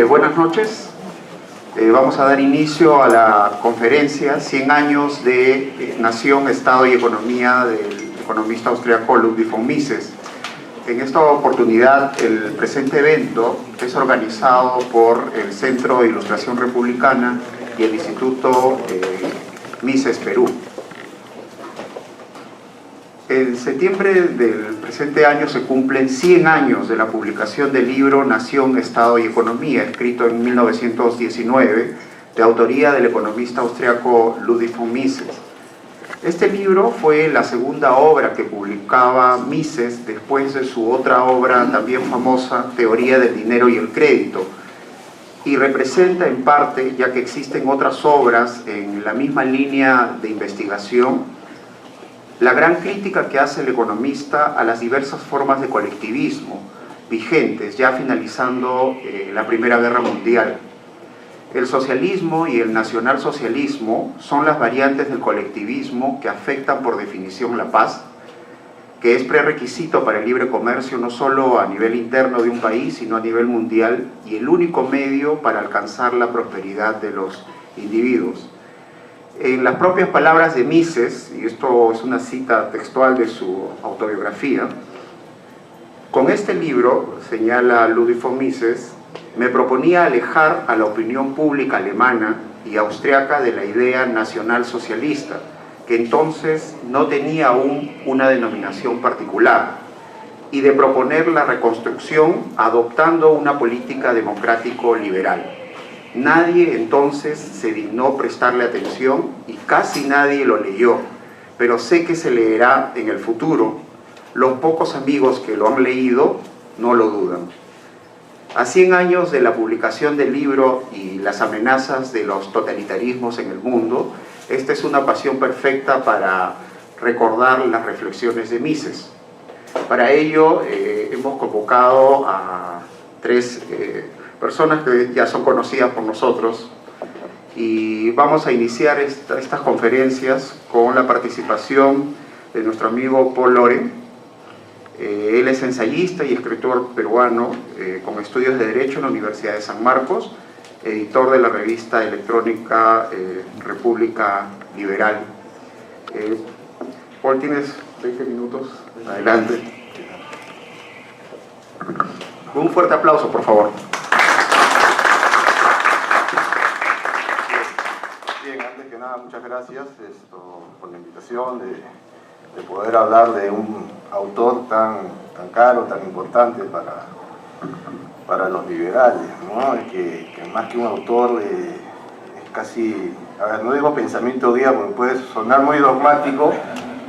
Buenas noches. Vamos a dar inicio a la conferencia 100 años de Nación, Estado y Economía del economista austriaco Ludwig von Mises. En esta oportunidad, el presente evento es organizado por el Centro de Ilustración Republicana y el Instituto Mises Perú. En septiembre del presente año se cumplen 100 años de la publicación del libro Nación, Estado y Economía, escrito en 1919, de autoría del economista austriaco Ludwig von Mises. Este libro fue la segunda obra que publicaba Mises después de su otra obra también famosa, Teoría del Dinero y el Crédito, y representa en parte, ya que existen otras obras en la misma línea de investigación, la gran crítica que hace el economista a las diversas formas de colectivismo vigentes, ya finalizando la Primera Guerra Mundial. El socialismo y el nacionalsocialismo son las variantes del colectivismo que afectan por definición la paz, que es prerequisito para el libre comercio no solo a nivel interno de un país, sino a nivel mundial, y el único medio para alcanzar la prosperidad de los individuos. En las propias palabras de Mises, y esto es una cita textual de su autobiografía, con este libro, señala Ludwig von Mises, me proponía alejar a la opinión pública alemana y austriaca de la idea nacional socialista, que entonces no tenía aún una denominación particular, y de proponer la reconstrucción adoptando una política democrático-liberal. Nadie entonces se dignó prestarle atención y casi nadie lo leyó, pero sé que se leerá en el futuro. Los pocos amigos que lo han leído no lo dudan. A 100 años de la publicación del libro y las amenazas de los totalitarismos en el mundo, esta es una ocasión perfecta para recordar las reflexiones de Mises. Para ello hemos convocado a tres personas que ya son conocidas por nosotros, y vamos a iniciar estas conferencias con la participación de nuestro amigo Paul Loren. Él es ensayista y escritor peruano con estudios de Derecho en la Universidad de San Marcos, editor de la revista electrónica República Liberal. Paul, tienes 20 minutos, adelante. Un fuerte aplauso, por favor. Muchas gracias por la invitación de poder hablar de un autor tan caro, tan importante para los liberales, ¿no? Que más que un autor es casi, a ver, no digo pensamiento guía porque puede sonar muy dogmático,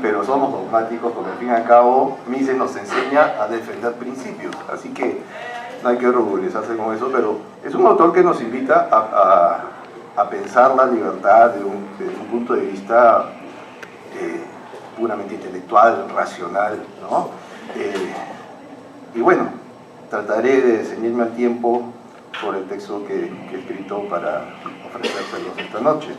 pero somos dogmáticos porque al fin y al cabo Mises nos enseña a defender principios, así que no hay que orgullecerse con eso, pero es un autor que nos invita a pensar la libertad desde un punto de vista puramente intelectual, racional, ¿no? Y bueno, trataré de ceñirme al tiempo por el texto que he escrito para ofrecérselos esta noche.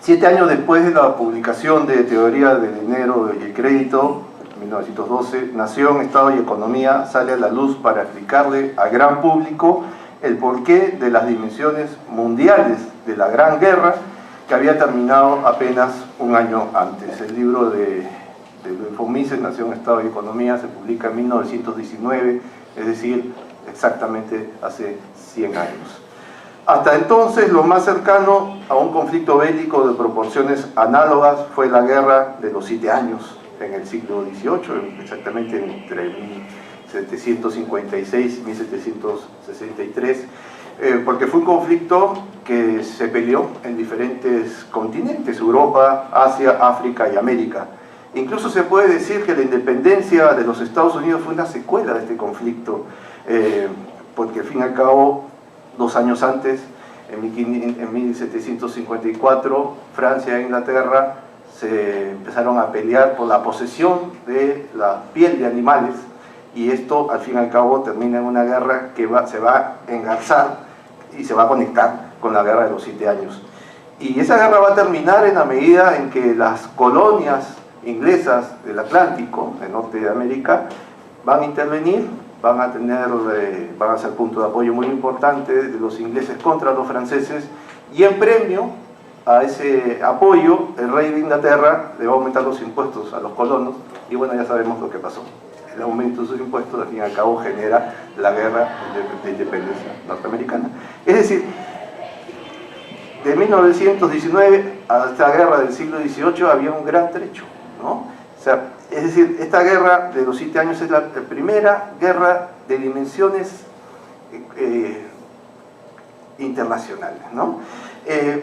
7 años después de la publicación de Teoría del Dinero y el Crédito, 1912, Nación, Estado y Economía sale a la luz para explicarle al gran público el porqué de las dimensiones mundiales de la Gran Guerra que había terminado apenas un año antes. El libro de von Mises, Nación, Estado y Economía, se publica en 1919, es decir, exactamente hace 100 años. Hasta entonces, lo más cercano a un conflicto bélico de proporciones análogas fue la Guerra de los 7 años en el siglo XVIII, exactamente entre 1756 y 1763, porque fue un conflicto que se peleó en diferentes continentes, Europa, Asia, África y América. Incluso se puede decir que la independencia de los Estados Unidos fue una secuela de este conflicto, porque al fin y al cabo, 2 años antes, en 1754, Francia e Inglaterra se empezaron a pelear por la posesión de la piel de animales, y esto al fin y al cabo termina en una guerra que se va a engarzar y se va a conectar con la Guerra de los 7 años. Y esa guerra va a terminar en la medida en que las colonias inglesas del Atlántico, del norte de América, van a intervenir van a ser punto de apoyo muy importante de los ingleses contra los franceses, y en premio a ese apoyo, el rey de Inglaterra le va a aumentar los impuestos a los colonos, y bueno, ya sabemos lo que pasó. El aumento de sus impuestos, al fin y al cabo, genera la guerra de independencia norteamericana. Es decir, de 1919 a esta guerra del siglo XVIII había un gran trecho, ¿no? O sea, es decir, esta guerra de los 7 años es la primera guerra de dimensiones internacionales, ¿no?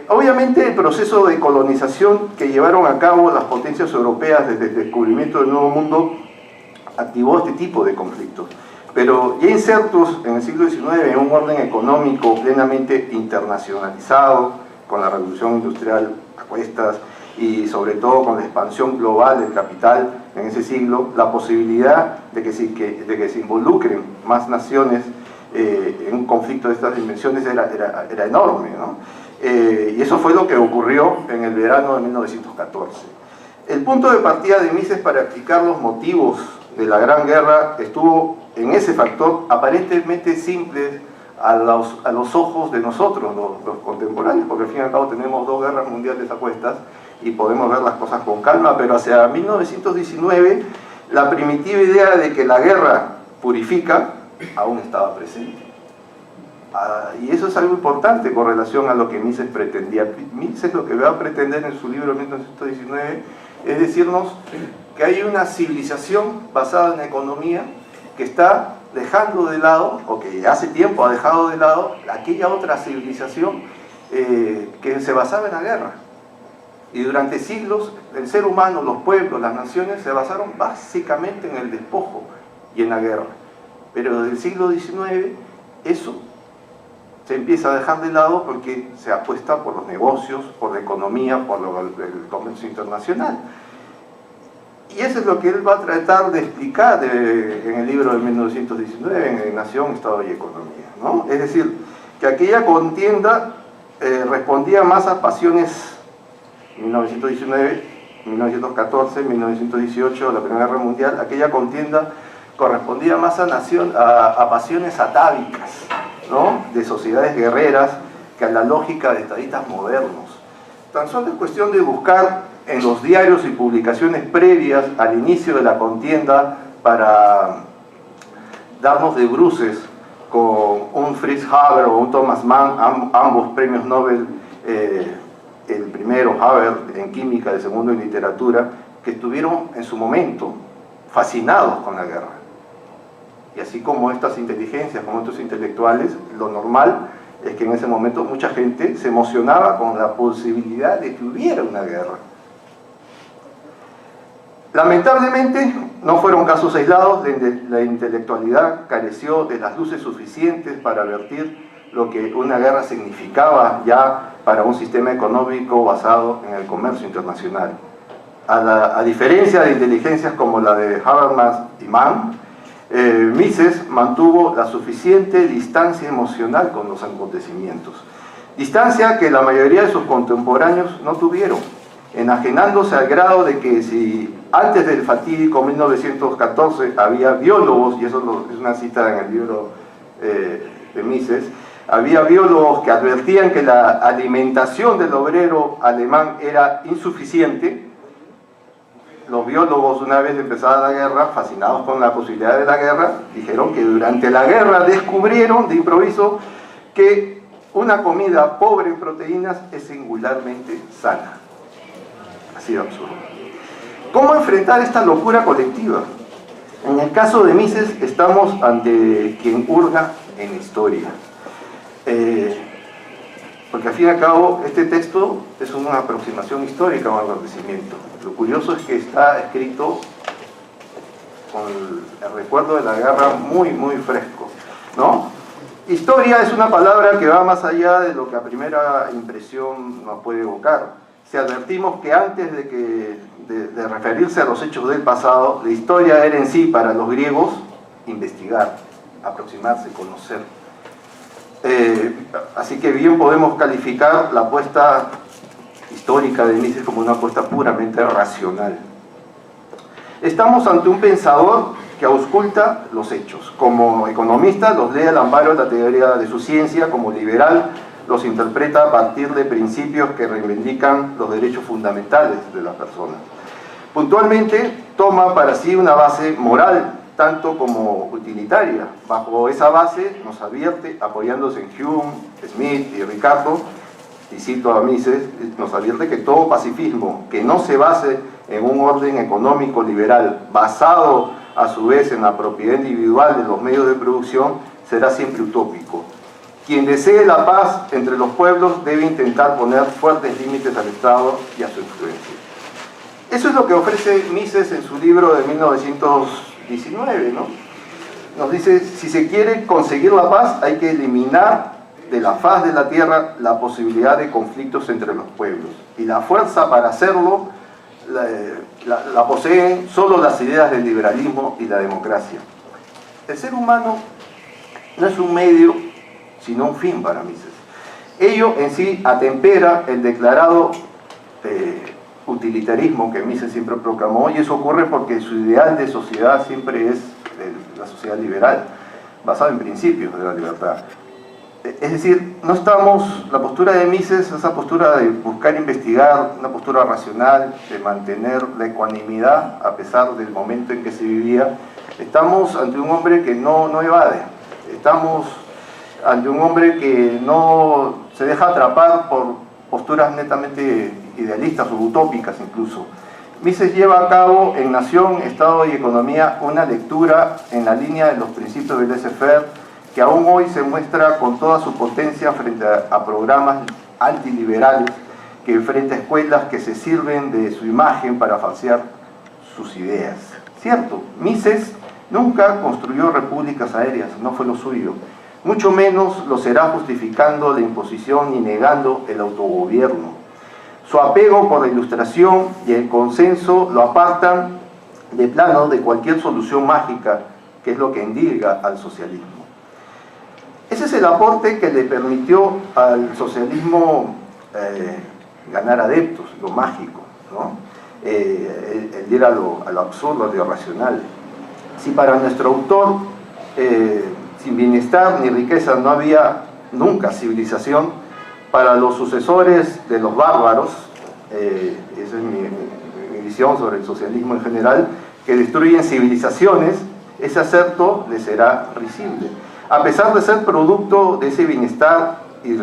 Obviamente el proceso de colonización que llevaron a cabo las potencias europeas desde el descubrimiento del Nuevo Mundo activó este tipo de conflictos, pero ya insertos en el siglo XIX en un orden económico plenamente internacionalizado, con la revolución industrial a cuestas y sobre todo con la expansión global del capital en ese siglo, la posibilidad de que se involucren más naciones en un conflicto de estas dimensiones era enorme, ¿no? Y eso fue lo que ocurrió en el verano de 1914. El punto de partida de Mises para explicar los motivos de la Gran Guerra estuvo en ese factor aparentemente simple a los ojos de nosotros, los contemporáneos, porque al fin y al cabo tenemos 2 guerras mundiales a cuestas y podemos ver las cosas con calma, pero hacia 1919 la primitiva idea de que la guerra purifica aún estaba presente. Y eso es algo importante con relación a lo que Mises pretendía. Mises lo que va a pretender en su libro 1919 es decirnos que hay una civilización basada en la economía que está dejando de lado, o que hace tiempo ha dejado de lado, aquella otra civilización que se basaba en la guerra. Y durante siglos el ser humano, los pueblos, las naciones se basaron básicamente en el despojo y en la guerra. Pero desde el siglo XIX eso se empieza a dejar de lado porque se apuesta por los negocios, por la economía, por el comercio internacional. Y eso es lo que él va a tratar de explicar en el libro de 1919, en Nación, Estado y Economía, ¿no? Es decir, que aquella contienda respondía más a pasiones 1919, 1914, 1918, la Primera Guerra Mundial. Aquella contienda correspondía más a pasiones atávicas, ¿no? De sociedades guerreras, que a la lógica de estadistas modernos. Tan solo es cuestión de buscar en los diarios y publicaciones previas al inicio de la contienda para darnos de bruces con un Fritz Haber o un Thomas Mann, ambos premios Nobel, el primero Haber en química, el segundo en literatura, que estuvieron en su momento fascinados con la guerra. Y así como estas inteligencias, como estos intelectuales, lo normal es que en ese momento mucha gente se emocionaba con la posibilidad de que hubiera una guerra. Lamentablemente no fueron casos aislados, la intelectualidad careció de las luces suficientes para advertir lo que una guerra significaba ya para un sistema económico basado en el comercio internacional. A diferencia de inteligencias como la de Habermas y Mann, Mises mantuvo la suficiente distancia emocional con los acontecimientos, distancia que la mayoría de sus contemporáneos no tuvieron, enajenándose al grado de que si antes del fatídico 1914 había biólogos, y eso es una cita en el libro de Mises, había biólogos que advertían que la alimentación del obrero alemán era insuficiente. Los biólogos, una vez empezada la guerra, fascinados con la posibilidad de la guerra, dijeron que durante la guerra descubrieron de improviso que una comida pobre en proteínas es singularmente sana. Así de absurdo. ¿Cómo enfrentar esta locura colectiva? En el caso de Mises estamos ante quien hurga en historia. Porque al fin y al cabo este texto es una aproximación histórica a un acontecimiento. Lo curioso es que está escrito con el recuerdo de la guerra muy fresco, ¿no? Historia es una palabra que va más allá de lo que a primera impresión nos puede evocar. Si advertimos que antes de referirse a los hechos del pasado, la historia era en sí para los griegos investigar, aproximarse, conocer. Así que bien podemos calificar la apuesta histórica de Mises como una apuesta puramente racional. Estamos ante un pensador que ausculta los hechos. Como economista los lee al amparo de la teoría de su ciencia, como liberal los interpreta a partir de principios que reivindican los derechos fundamentales de las personas. Puntualmente toma para sí una base moral, tanto como utilitaria. Bajo esa base nos advierte, apoyándose en Hume, Smith y Ricardo, y cito a Mises, nos advierte que todo pacifismo que no se base en un orden económico liberal, basado a su vez en la propiedad individual de los medios de producción, será siempre utópico. Quien desee la paz entre los pueblos debe intentar poner fuertes límites al Estado y a su influencia. Eso es lo que ofrece Mises en su libro de 1919, ¿no? Nos dice, si se quiere conseguir la paz, hay que eliminar de la faz de la tierra la posibilidad de conflictos entre los pueblos. Y la fuerza para hacerlo la poseen solo las ideas del liberalismo y la democracia. El ser humano no es un medio, sino un fin para Mises. Ello en sí atempera el declarado utilitarismo que Mises siempre proclamó, y eso ocurre porque su ideal de sociedad siempre es la sociedad liberal, basada en principios de la libertad. Es decir, no estamos, la postura de Mises, esa postura de buscar investigar, una postura racional, de mantener la ecuanimidad a pesar del momento en que se vivía. Estamos ante un hombre que no evade, estamos ante un hombre que no se deja atrapar por posturas netamente idealistas o utópicas incluso. Mises lleva a cabo en Nación, Estado y Economía una lectura en la línea de los principios del laissez-faire, que aún hoy se muestra con toda su potencia frente a programas antiliberales, que frente a escuelas que se sirven de su imagen para falsear sus ideas. Cierto, Mises nunca construyó repúblicas aéreas, no fue lo suyo. Mucho menos lo será justificando la imposición y negando el autogobierno. Su apego por la ilustración y el consenso lo apartan de plano de cualquier solución mágica, que es lo que endilga al socialismo. Ese es el aporte que le permitió al socialismo ganar adeptos, lo mágico, ¿no? El ir a lo absurdo, a lo irracional. Si para nuestro autor sin bienestar ni riqueza no había nunca civilización, para los sucesores de los bárbaros, esa es mi visión sobre el socialismo en general, que destruyen civilizaciones, ese acerto les será risible. A pesar de ser producto de ese bienestar y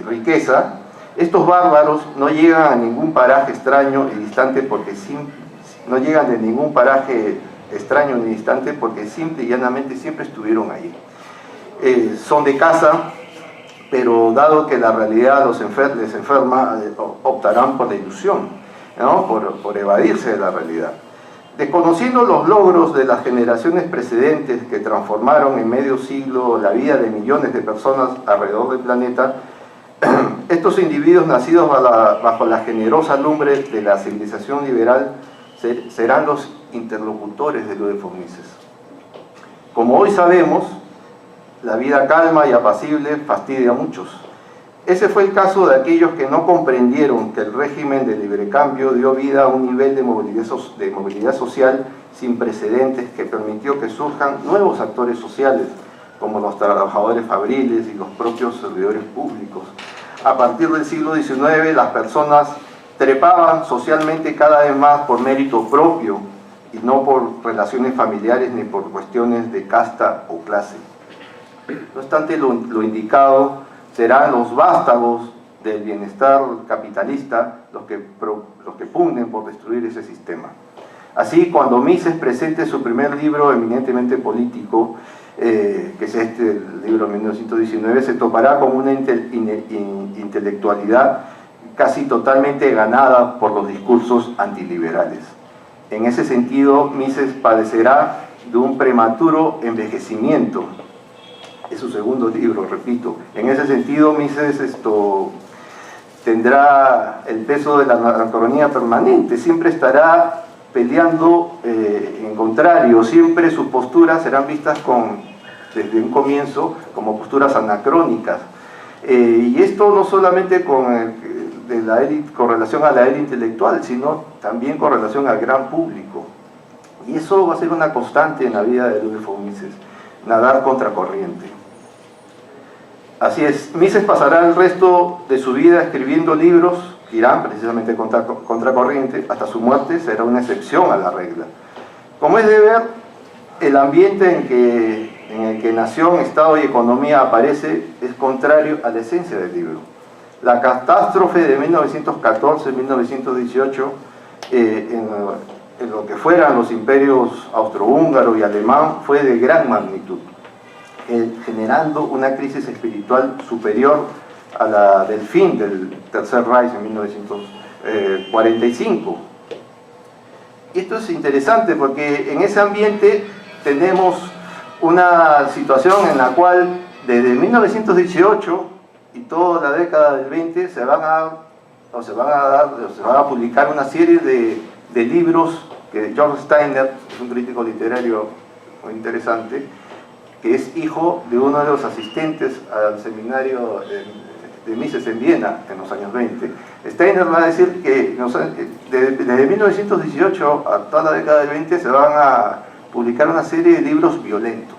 riqueza, estos bárbaros no llegan a ningún paraje extraño y distante porque simple y llanamente siempre estuvieron allí. Son de casa, pero dado que la realidad les enferma, optarán por la ilusión, ¿no? por evadirse de la realidad. Desconociendo los logros de las generaciones precedentes que transformaron en medio siglo la vida de millones de personas alrededor del planeta, estos individuos nacidos bajo la generosa lumbre de la civilización liberal serán los interlocutores de Ludwig Mises. Como hoy sabemos, la vida calma y apacible fastidia a muchos. Ese fue el caso de aquellos que no comprendieron que el régimen de librecambio dio vida a un nivel de movilidad social sin precedentes que permitió que surjan nuevos actores sociales, como los trabajadores fabriles y los propios servidores públicos. A partir del siglo XIX, las personas trepaban socialmente cada vez más por mérito propio y no por relaciones familiares ni por cuestiones de casta o clase. No obstante, lo indicado serán los vástagos del bienestar capitalista los que pugnen por destruir ese sistema. Así, cuando Mises presente su primer libro eminentemente político, que es el libro de 1919, se topará con una intelectualidad casi totalmente ganada por los discursos antiliberales. En ese sentido, Mises padecerá de un prematuro envejecimiento. Es su segundo libro, repito. En ese sentido, Mises tendrá el peso de la anacronía permanente, siempre estará peleando en contrario, siempre sus posturas serán vistas desde un comienzo como posturas anacrónicas. Y esto no solamente con relación a la élite intelectual, sino también con relación al gran público. Y eso va a ser una constante en la vida de Ludwig von Mises, nadar contracorriente. Así es, Mises pasará el resto de su vida escribiendo libros que irán precisamente contracorriente, hasta su muerte será una excepción a la regla. Como es de ver, el ambiente en el que Nación, Estado y Economía aparece es contrario a la esencia del libro. La catástrofe de 1914-1918 en lo que fueran los imperios austrohúngaro y alemán fue de gran magnitud, generando una crisis espiritual superior a la del fin del Tercer Reich en 1945. Y esto es interesante porque en ese ambiente tenemos una situación en la cual desde 1918 y toda la década del 20 se van a publicar una serie de libros que George Steiner, es un crítico literario muy interesante, que es hijo de uno de los asistentes al seminario de Mises en Viena en los años 20. Steiner va a decir que desde 1918 a toda la década del 20 se van a publicar una serie de libros violentos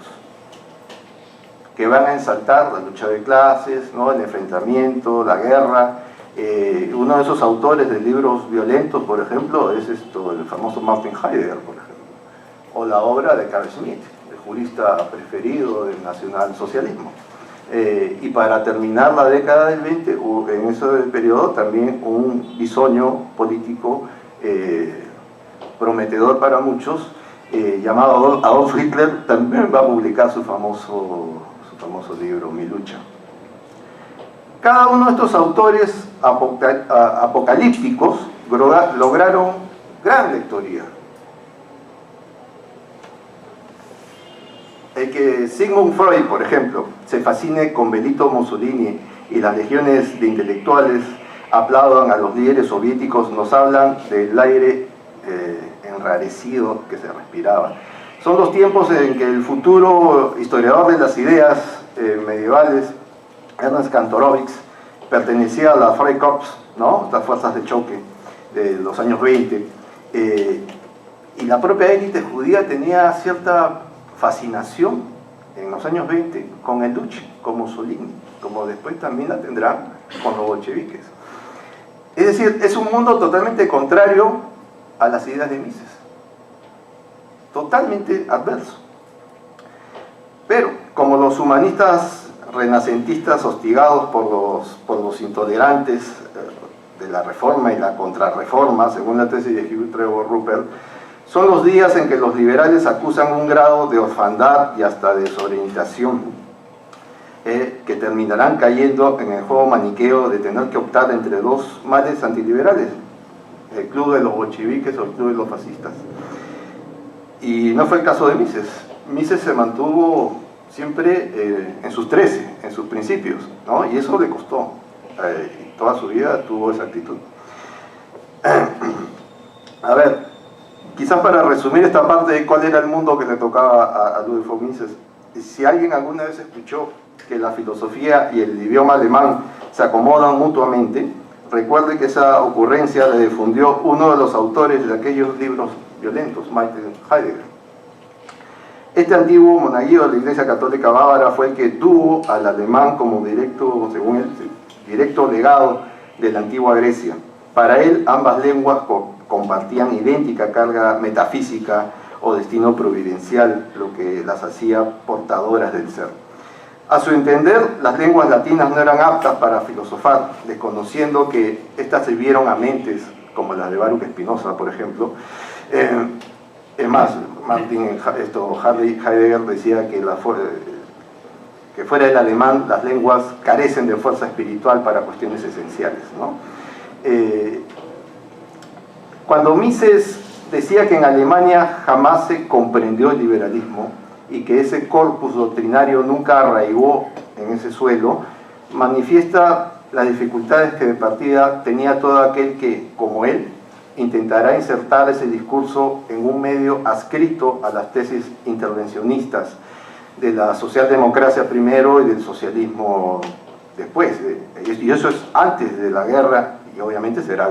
que van a ensaltar la lucha de clases, ¿no?, el enfrentamiento, la guerra. Uno de esos autores de libros violentos, por ejemplo, es el famoso Martin Heidegger, por ejemplo, o la obra de Carl Schmitt, el jurista preferido del nacionalsocialismo. Y para terminar la década del 20, en ese periodo también un bisoño político prometedor para muchos, llamado Adolf Hitler, también va a publicar su famoso libro, Mi lucha. Cada uno de estos autores apocalípticos lograron gran lectoría. El que Sigmund Freud, por ejemplo, se fascine con Benito Mussolini y las legiones de intelectuales aplaudan a los líderes soviéticos, nos hablan del aire enrarecido que se respiraba. Son los tiempos en que el futuro historiador de las ideas medievales, Ernst Kantorowicz, pertenecía a la Freikorps, ¿no?, estas fuerzas de choque de los años 20, y la propia élite judía tenía cierta fascinación en los años 20 con el Duce, con Mussolini, como después también la tendrán con los bolcheviques. Es decir, es un mundo totalmente contrario a las ideas de Mises, totalmente adverso. Pero como los humanistas renacentistas hostigados por los intolerantes de la reforma y la contrarreforma, según la tesis de Hugh Trevor Ruppelt, son los días en que los liberales acusan un grado de orfandad y hasta desorientación, que terminarán cayendo en el juego maniqueo de tener que optar entre dos males antiliberales, el club de los bolcheviques o el club de los fascistas. Y no fue el caso de Mises. Mises se mantuvo siempre en sus 13, en sus principios, ¿no? Y eso le costó. Toda su vida tuvo esa actitud. A ver, quizás para resumir esta parte de cuál era el mundo que le tocaba a Ludwig von Mises, si alguien alguna vez escuchó que la filosofía y el idioma alemán se acomodan mutuamente, recuerde que esa ocurrencia le difundió uno de los autores de aquellos libros violentos, Martin Heidegger. Este antiguo monaguillo de la Iglesia Católica Bávara fue el que tuvo al alemán como directo, según él, directo legado de la antigua Grecia. Para él, ambas lenguas compartían idéntica carga metafísica o destino providencial, lo que las hacía portadoras del ser. A su entender, las lenguas latinas no eran aptas para filosofar, desconociendo que éstas sirvieron a mentes como las de Baruch Spinoza, por ejemplo. Es más, Heidegger decía que fuera del alemán las lenguas carecen de fuerza espiritual para cuestiones esenciales, ¿no? Cuando Mises decía que en Alemania jamás se comprendió el liberalismo y que ese corpus doctrinario nunca arraigó en ese suelo, manifiesta las dificultades que de partida tenía todo aquel que, como él, intentará insertar ese discurso en un medio adscrito a las tesis intervencionistas de la socialdemocracia primero y del socialismo después. Y eso es antes de la guerra y obviamente será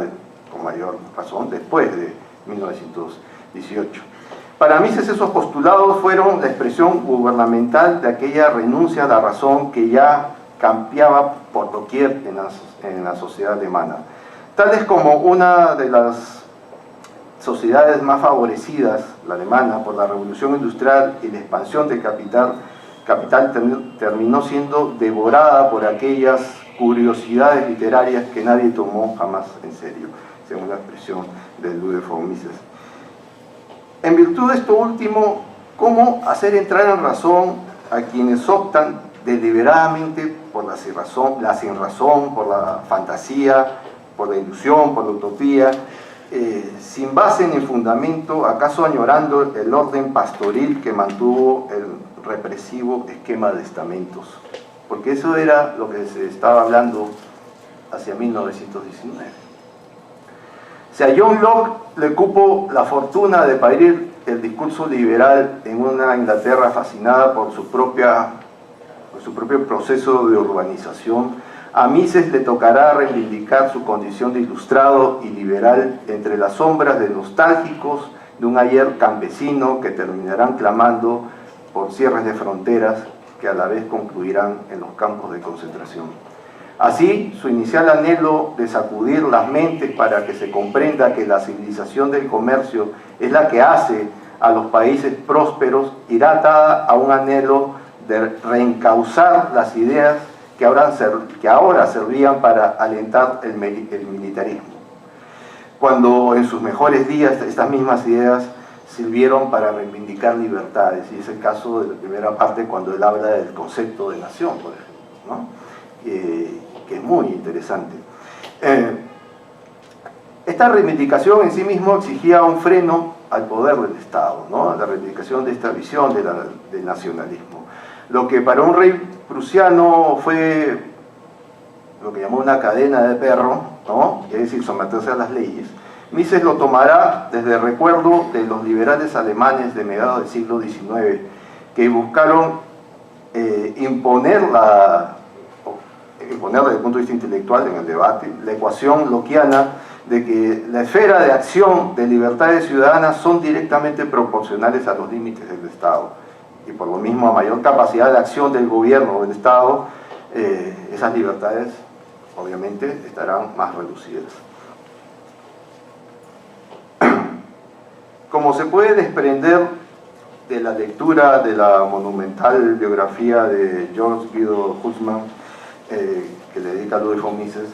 con mayor razón después de 1918. Para Mises esos postulados fueron la expresión gubernamental de aquella renuncia a la razón que ya campeaba por doquier en la sociedad alemana. Tal es como una de las sociedades más favorecidas, la alemana, por la revolución industrial y la expansión del capital terminó siendo devorada por aquellas curiosidades literarias que nadie tomó jamás en serio, según la expresión de Ludwig von Mises. En virtud de esto último, ¿cómo hacer entrar en razón a quienes optan deliberadamente por la sinrazón, por la fantasía, por la ilusión, por la utopía, sin base ni fundamento, acaso añorando el orden pastoril que mantuvo el represivo esquema de estamentos? Porque eso era lo que se estaba hablando hacia 1919. Si a John Locke le cupo la fortuna de parir el discurso liberal en una Inglaterra fascinada por su propio proceso de urbanización, a Mises le tocará reivindicar su condición de ilustrado y liberal entre las sombras de nostálgicos de un ayer campesino que terminarán clamando por cierres de fronteras que a la vez concluirán en los campos de concentración. Así, su inicial anhelo de sacudir las mentes para que se comprenda que la civilización del comercio es la que hace a los países prósperos irá atada a un anhelo de reencauzar las ideas que ahora servían para alentar el militarismo, cuando en sus mejores días estas mismas ideas sirvieron para reivindicar libertades, y es el caso de la primera parte cuando él habla del concepto de nación, por ejemplo, ¿no? Que es muy interesante. Esta reivindicación en sí mismo exigía un freno al poder del Estado, ¿no? La reivindicación de esta visión del nacionalismo. Lo que para un rey prusiano fue lo que llamó una cadena de perro, ¿no? Es decir, someterse a las leyes, Mises lo tomará desde el recuerdo de los liberales alemanes de mediados del siglo XIX, que buscaron imponer desde el punto de vista intelectual en el debate, la ecuación lockeana de que la esfera de acción de libertades ciudadanas son directamente proporcionales a los límites del Estado, y por lo mismo a mayor capacidad de acción del gobierno o del Estado, esas libertades obviamente estarán más reducidas. Como se puede desprender de la lectura de la monumental biografía de George Guido Hülsmann, que le dedica a Ludwig von Mises,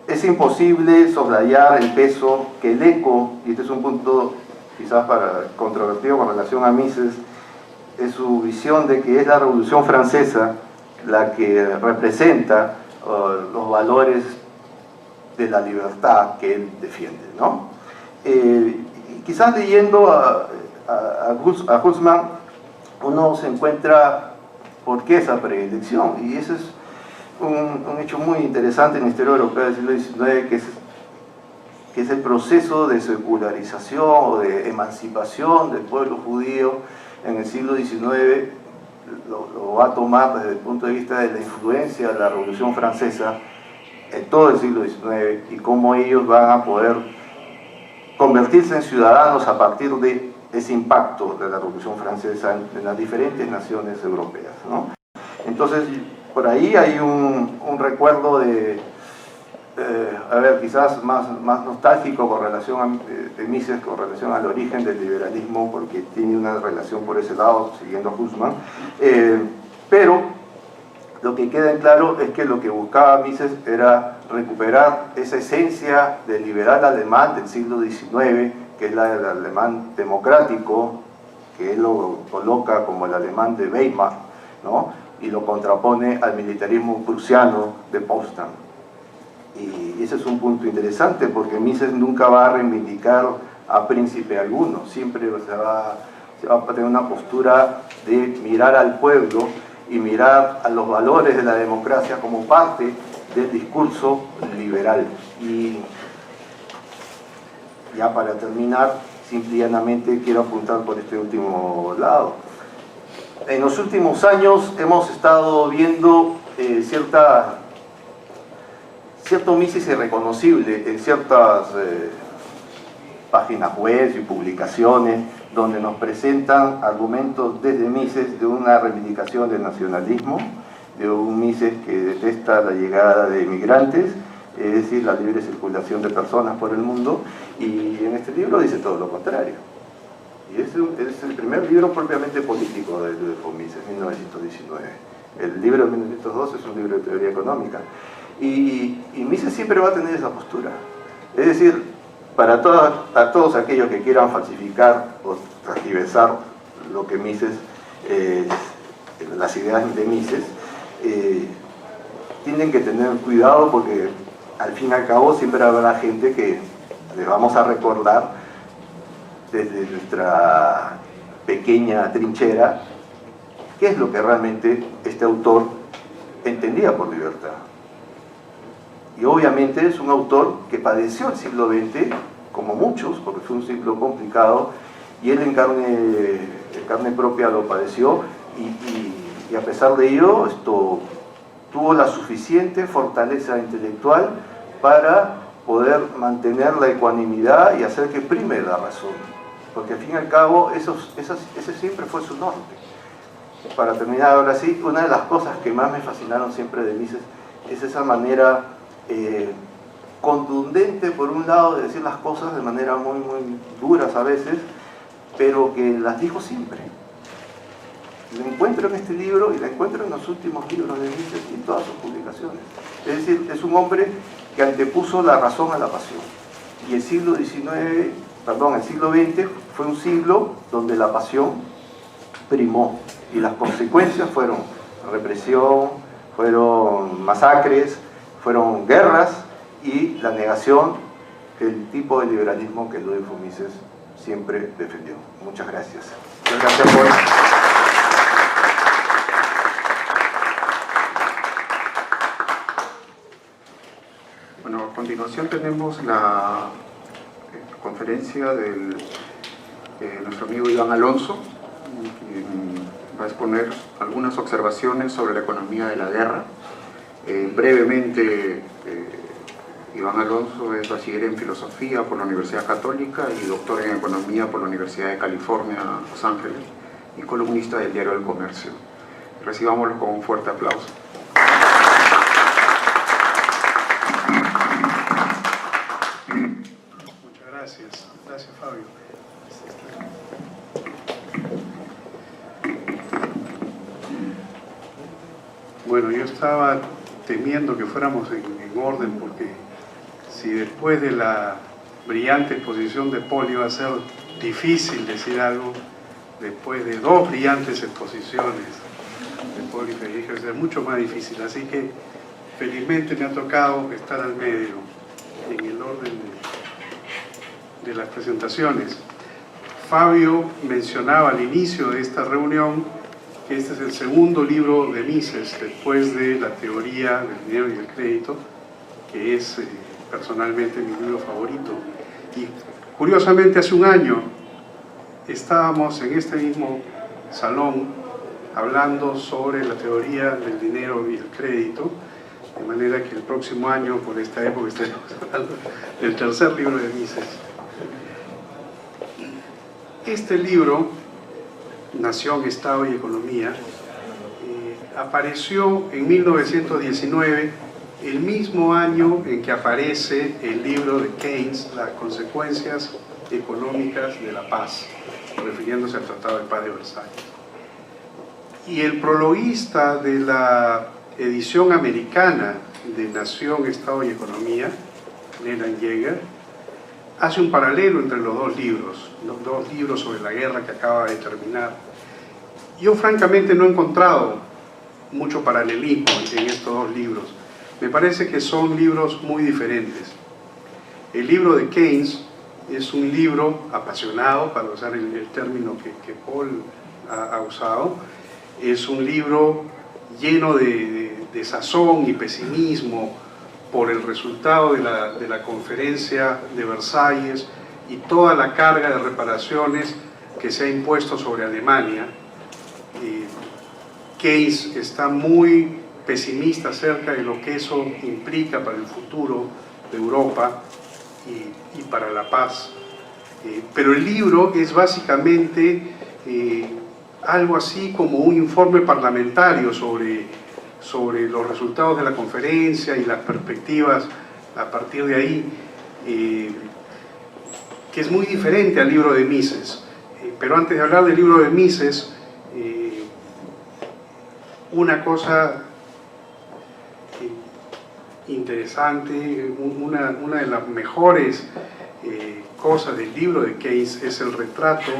es imposible soslayar el peso que el eco, y este es un punto quizás controvertido con relación a Mises, es su visión de que es la Revolución Francesa la que representa los valores de la libertad que él defiende, ¿no? Quizás leyendo a Hülsmann uno se encuentra por qué esa predilección, y ese es un hecho muy interesante en la historia europea del siglo XIX, que es el proceso de secularización o de emancipación del pueblo judío en el siglo XIX. Lo va a tomar desde el punto de vista de la influencia de la Revolución Francesa en todo el siglo XIX, y cómo ellos van a poder convertirse en ciudadanos a partir de ese impacto de la Revolución Francesa en las diferentes naciones europeas, ¿no? Entonces, por ahí hay un recuerdo quizás más nostálgico con relación de Mises, con relación al origen del liberalismo, porque tiene una relación por ese lado, siguiendo a Hülsmann, pero lo que queda en claro es que lo que buscaba Mises era recuperar esa esencia del liberal alemán del siglo XIX, que es la del alemán democrático, que él lo coloca como el alemán de Weimar, ¿no? Y lo contrapone al militarismo prusiano de Potsdam. Y ese es un punto interesante, porque Mises nunca va a reivindicar a príncipe alguno, siempre se va a tener una postura de mirar al pueblo y mirar a los valores de la democracia como parte del discurso liberal. Y ya para terminar, simple y llanamente quiero apuntar por este último lado. En los últimos años hemos estado viendo cierto Mises irreconocible en ciertas páginas web y publicaciones, donde nos presentan argumentos desde Mises de una reivindicación del nacionalismo, de un Mises que detesta la llegada de migrantes, es decir, la libre circulación de personas por el mundo, y en este libro dice todo lo contrario. Y es el primer libro propiamente político de Mises, 1919. El libro de 1902 es un libro de teoría económica. Y Mises siempre va a tener esa postura. Es decir, para todos aquellos que quieran falsificar o transgiversar lo que Mises, las ideas de Mises, tienen que tener cuidado, porque al fin y al cabo siempre habrá gente que le vamos a recordar desde nuestra pequeña trinchera qué es lo que realmente este autor entendía por libertad. Y obviamente es un autor que padeció el siglo XX, como muchos, porque fue un siglo complicado, y él en carne propia lo padeció, y a pesar de ello tuvo la suficiente fortaleza intelectual para poder mantener la ecuanimidad y hacer que prime la razón, porque al fin y al cabo ese siempre fue su norte. Para terminar ahora sí, una de las cosas que más me fascinaron siempre de Mises es esa manera contundente, por un lado, de decir las cosas de manera muy, muy duras a veces, pero que las dijo siempre. La encuentro en este libro y la encuentro en los últimos libros de Mises y en todas sus publicaciones. Es decir, es un hombre que antepuso la razón a la pasión. Y el siglo XX fue un siglo donde la pasión primó, y las consecuencias fueron represión, fueron masacres, fueron guerras y la negación del tipo de liberalismo que Ludwig von Mises siempre defendió. Muchas gracias. Gracias por... Bueno, a continuación tenemos la conferencia de nuestro amigo Iván Alonso, quien va a exponer algunas observaciones sobre la economía de la guerra. Brevemente, Iván Alonso es bachiller en filosofía por la Universidad Católica y doctor en economía por la Universidad de California, Los Ángeles, y columnista del Diario del Comercio. Recibámoslo con un fuerte aplauso. Muchas gracias. Gracias, Fabio. Bueno, yo estaba temiendo que fuéramos en orden, porque si después de la brillante exposición de Paul iba a ser difícil decir algo, después de dos brillantes exposiciones de Paul y Federico, va a ser mucho más difícil. Así que felizmente me ha tocado estar al medio en el orden de las presentaciones. Fabio mencionaba al inicio de esta reunión que este es el segundo libro de Mises después de La teoría del dinero y el crédito, que es personalmente mi libro favorito. Y curiosamente hace un año estábamos en este mismo salón hablando sobre la teoría del dinero y el crédito, de manera que el próximo año, por esta época, estaremos hablando del tercer libro de Mises. Este libro, Nación, Estado y Economía, apareció en 1919, el mismo año en que aparece el libro de Keynes, Las consecuencias económicas de la paz, refiriéndose al Tratado de Paz de Versalles. Y el prologuista de la edición americana de Nación, Estado y Economía, Leland Yeager, hace un paralelo entre los dos libros sobre la guerra que acaba de terminar. Yo francamente no he encontrado mucho paralelismo en estos dos libros. Me parece que son libros muy diferentes. El libro de Keynes es un libro apasionado, para usar el término que Paul ha usado. Es un libro lleno de sazón y pesimismo por el resultado de la conferencia de Versalles y toda la carga de reparaciones que se ha impuesto sobre Alemania. Keynes está muy pesimista acerca de lo que eso implica para el futuro de Europa y para la paz Pero el libro es básicamente algo así como un informe parlamentario sobre los resultados de la conferencia y las perspectivas a partir de ahí, que es muy diferente al libro de Mises. Pero antes de hablar del libro de Mises, una cosa interesante, una de las mejores cosas del libro de Keynes es el retrato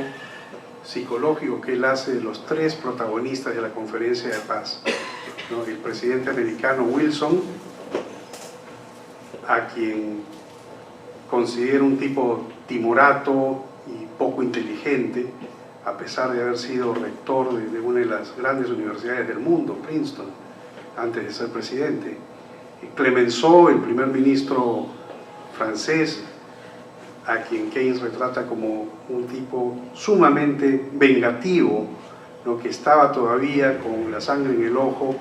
psicológico que él hace de los tres protagonistas de la conferencia de paz, ¿no? El presidente americano Wilson, a quien considera un tipo timorato y poco inteligente, a pesar de haber sido rector de una de las grandes universidades del mundo, Princeton, antes de ser presidente. Clemenceau, el primer ministro francés, a quien Keynes retrata como un tipo sumamente vengativo, ¿no? Que estaba todavía con la sangre en el ojo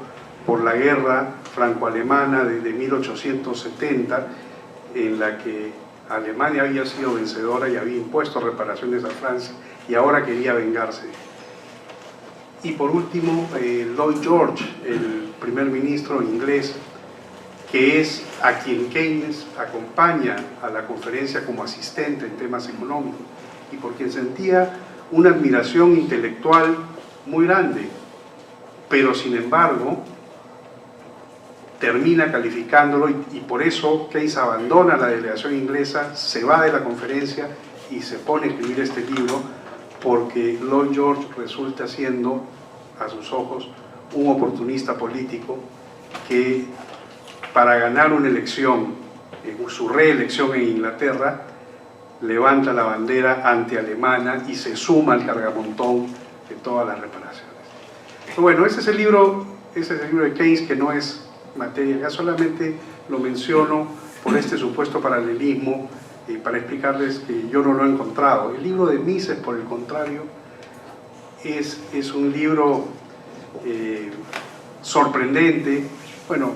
por la guerra franco-alemana de 1870, en la que Alemania había sido vencedora y había impuesto reparaciones a Francia, y ahora quería vengarse. Y por último, Lloyd George, el primer ministro inglés, que es a quien Keynes acompaña a la conferencia como asistente en temas económicos, y por quien sentía una admiración intelectual muy grande, pero sin embargo termina calificándolo, y por eso Keynes abandona la delegación inglesa, se va de la conferencia y se pone a escribir este libro, porque Lloyd George resulta siendo, a sus ojos, un oportunista político que, para ganar una elección, su reelección en Inglaterra, levanta la bandera antialemana y se suma al cargamontón de todas las reparaciones. Bueno, ese es el libro de Keynes, que no es materia, ya solamente lo menciono por este supuesto paralelismo, para explicarles que yo no lo he encontrado. El libro de Mises, por el contrario, es un libro sorprendente. Bueno,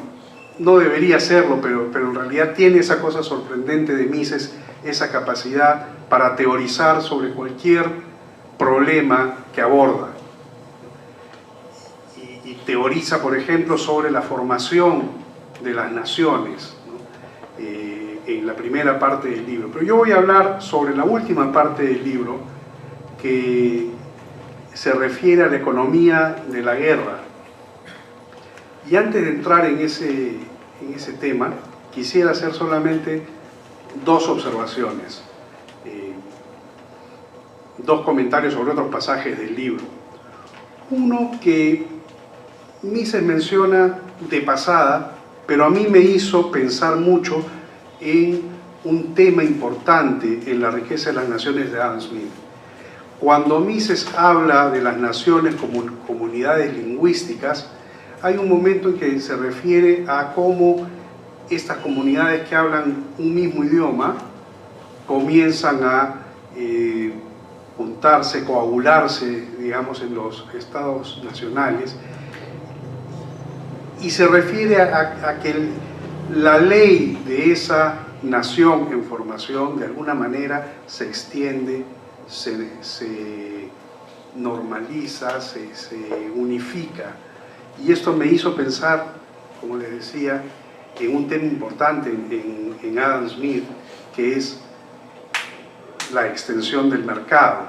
no debería serlo, pero en realidad tiene esa cosa sorprendente de Mises, esa capacidad para teorizar sobre cualquier problema que aborda. Y teoriza, por ejemplo, sobre la formación de las naciones, ¿no? En la primera parte del libro. Pero yo voy a hablar sobre la última parte del libro, que se refiere a la economía de la guerra. Y antes de entrar en ese tema, quisiera hacer solamente dos observaciones, dos comentarios sobre otros pasajes del libro. Uno que Mises menciona de pasada, pero a mí me hizo pensar mucho en un tema importante en La riqueza de las naciones de Adam Smith. Cuando Mises habla de las naciones como comunidades lingüísticas, hay un momento en que se refiere a cómo estas comunidades que hablan un mismo idioma comienzan a juntarse, coagularse, digamos, en los estados nacionales, y se refiere a que la ley de esa nación en formación de alguna manera se extiende, se normaliza, se unifica. Y esto me hizo pensar, como les decía, en un tema importante en Adam Smith, que es la extensión del mercado.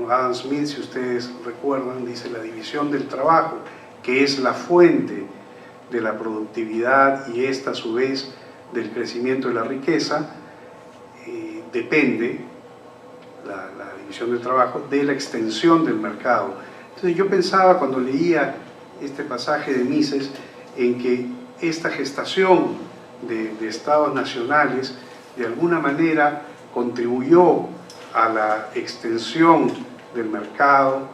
Adam Smith, si ustedes recuerdan, dice la división del trabajo, que es la fuente de la productividad y esta a su vez del crecimiento de la riqueza, depende, la división del trabajo, de la extensión del mercado. Entonces yo pensaba, cuando leía este pasaje de Mises, en que esta gestación de estados nacionales de alguna manera contribuyó a la extensión del mercado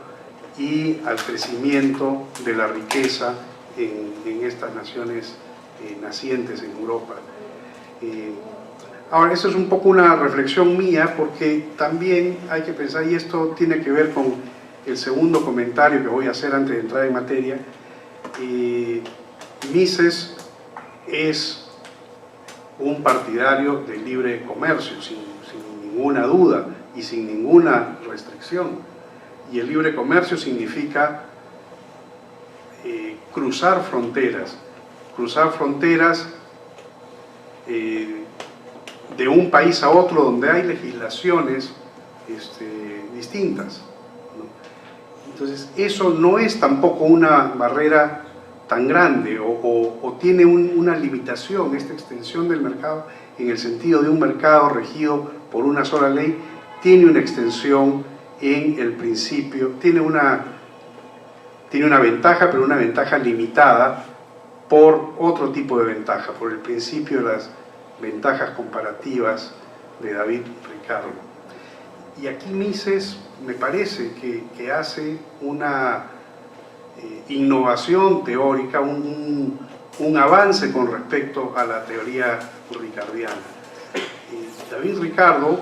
y al crecimiento de la riqueza en estas naciones nacientes en Europa. Ahora, eso es un poco una reflexión mía, porque también hay que pensar, y esto tiene que ver con el segundo comentario que voy a hacer antes de entrar en materia. Mises es un partidario del libre comercio, sin ninguna duda, y sin ninguna restricción. Y el libre comercio significa cruzar fronteras de un país a otro donde hay legislaciones distintas, ¿no? Entonces eso no es tampoco una barrera tan grande o tiene una limitación, esta extensión del mercado en el sentido de un mercado regido por una sola ley, tiene una extensión en el principio, tiene una ventaja, pero una ventaja limitada por otro tipo de ventaja, por el principio de las ventajas comparativas de David Ricardo. Y aquí Mises me parece que hace una innovación teórica, un avance con respecto a la teoría ricardiana. David Ricardo,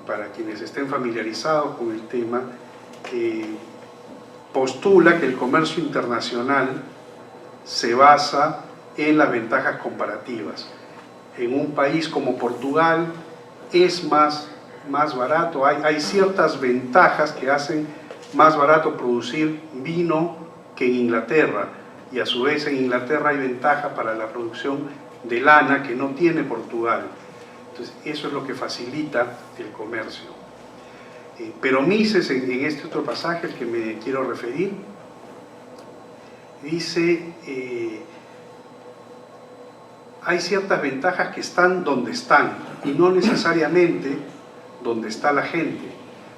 para quienes estén familiarizados con el tema, postula que el comercio internacional se basa en las ventajas comparativas. En un país como Portugal es más barato, hay ciertas ventajas que hacen más barato producir vino que en Inglaterra, y a su vez en Inglaterra hay ventaja para la producción de lana que no tiene Portugal. Entonces eso es lo que facilita el comercio. Pero Mises en este otro pasaje al que me quiero referir dice hay ciertas ventajas que están donde están y no necesariamente donde está la gente.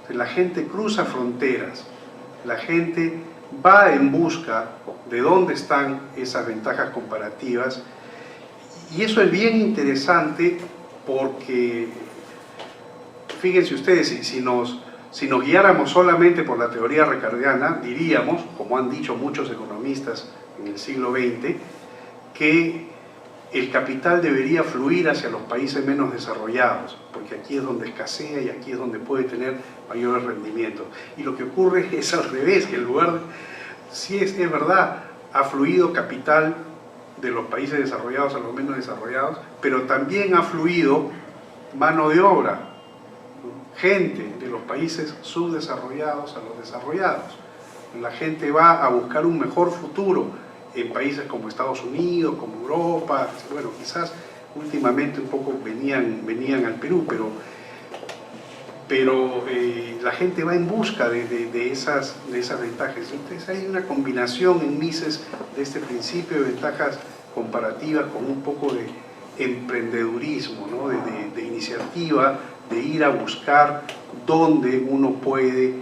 La gente cruza fronteras, la gente va en busca de dónde están esas ventajas comparativas, y eso es bien interesante porque, fíjense ustedes, si nos guiáramos solamente por la teoría ricardiana, diríamos, como han dicho muchos economistas en el siglo XX, que el capital debería fluir hacia los países menos desarrollados, porque aquí es donde escasea y aquí es donde puede tener mayores rendimientos. Y lo que ocurre es al revés, que en lugar de, sí es verdad, ha fluido capital de los países desarrollados a los menos desarrollados, pero también ha fluido mano de obra, gente de los países subdesarrollados a los desarrollados. La gente va a buscar un mejor futuro en países como Estados Unidos, como Europa, bueno, quizás últimamente un poco venían al Perú, pero la gente va en busca de esas ventajas. Entonces hay una combinación en Mises de este principio de ventajas comparativas con un poco de emprendedurismo, ¿no? de iniciativa, de ir a buscar dónde uno puede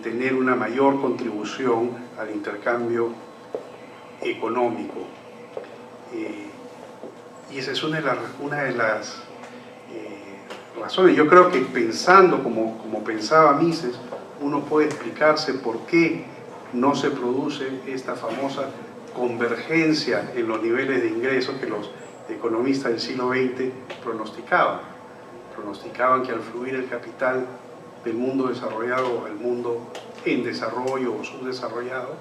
tener una mayor contribución al intercambio económico. Y esa es una de las razones. Yo creo que pensando como pensaba Mises, uno puede explicarse por qué no se produce esta famosa convergencia en los niveles de ingresos que los economistas del siglo XX pronosticaban. Pronosticaban que al fluir el capital del mundo desarrollado al mundo en desarrollo o subdesarrollado,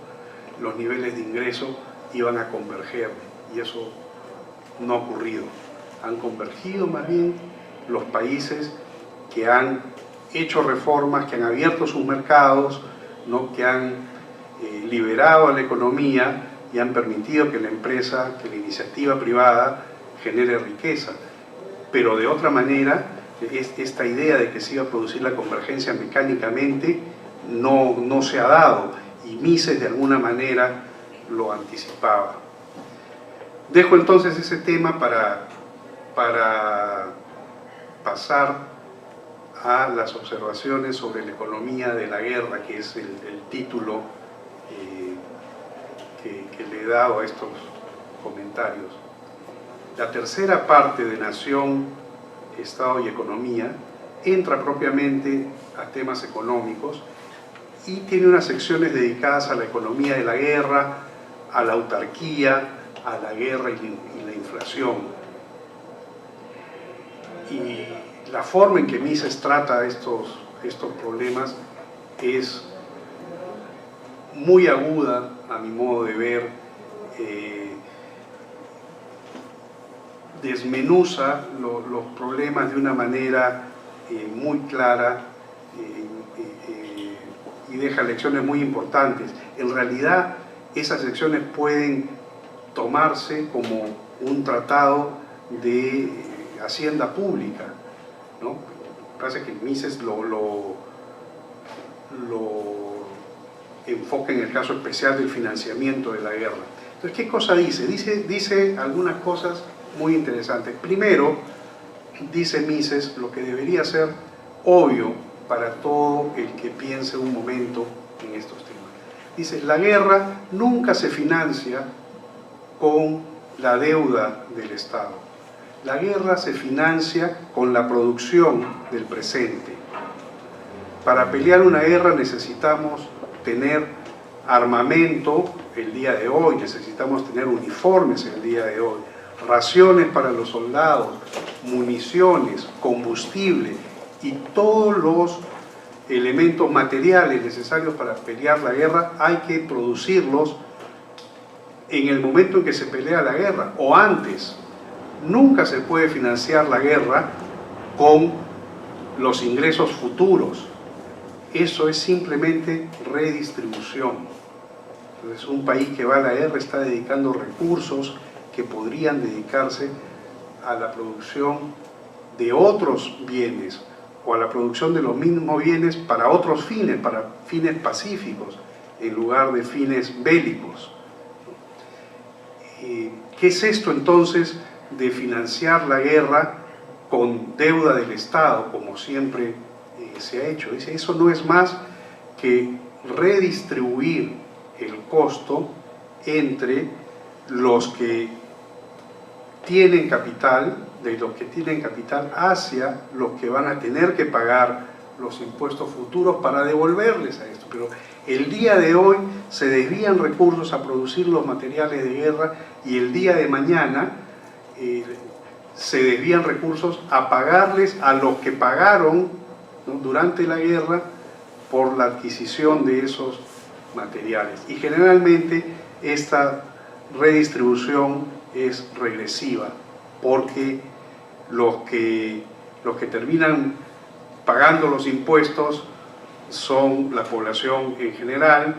los niveles de ingreso iban a converger, y eso no ha ocurrido. Han convergido más bien los países que han hecho reformas, que han abierto sus mercados, ¿no? Que han liberado a la economía y han permitido que la empresa, que la iniciativa privada genere riqueza. Pero de otra manera, esta idea de que se iba a producir la convergencia mecánicamente no se ha dado, y Mises de alguna manera lo anticipaba. Dejo entonces ese tema para pasar a las observaciones sobre la economía de la guerra, que es el título que le he dado a estos comentarios. La tercera parte de Nación, Estado y Economía entra propiamente a temas económicos y tiene unas secciones dedicadas a la economía de la guerra, a la autarquía, a la guerra y la inflación. Y la forma en que Mises trata estos problemas es muy aguda, a mi modo de ver, desmenuza los problemas de una manera muy clara y deja lecciones muy importantes. En realidad, esas lecciones pueden tomarse como un tratado de hacienda pública, ¿no? Parece que Mises lo enfoca en el caso especial del financiamiento de la guerra. Entonces, ¿qué cosa dice? Dice algunas cosas muy interesantes. Primero, dice Mises lo que debería ser obvio para todo el que piense un momento en estos temas. Dice, la guerra nunca se financia con la deuda del Estado. La guerra se financia con la producción del presente. Para pelear una guerra necesitamos tener armamento el día de hoy, necesitamos tener uniformes el día de hoy, raciones para los soldados, municiones, combustible y todos los elementos materiales necesarios para pelear la guerra hay que producirlos en el momento en que se pelea la guerra o antes. Nunca se puede financiar la guerra con los ingresos futuros. Eso es simplemente redistribución. Entonces, un país que va a la guerra está dedicando recursos que podrían dedicarse a la producción de otros bienes o a la producción de los mismos bienes para otros fines, para fines pacíficos, en lugar de fines bélicos. ¿Qué es esto entonces de financiar la guerra con deuda del Estado, como siempre se ha hecho? Dice, eso no es más que redistribuir el costo entre los que tienen capital, de los que tienen capital hacia los que van a tener que pagar los impuestos futuros para devolverles a esto. Pero el día de hoy se desvían recursos a producir los materiales de guerra y el día de mañana se desvían recursos a pagarles a los que pagaron, ¿no?, durante la guerra por la adquisición de esos materiales. Y generalmente esta redistribución es regresiva, porque los que terminan pagando los impuestos son la población en general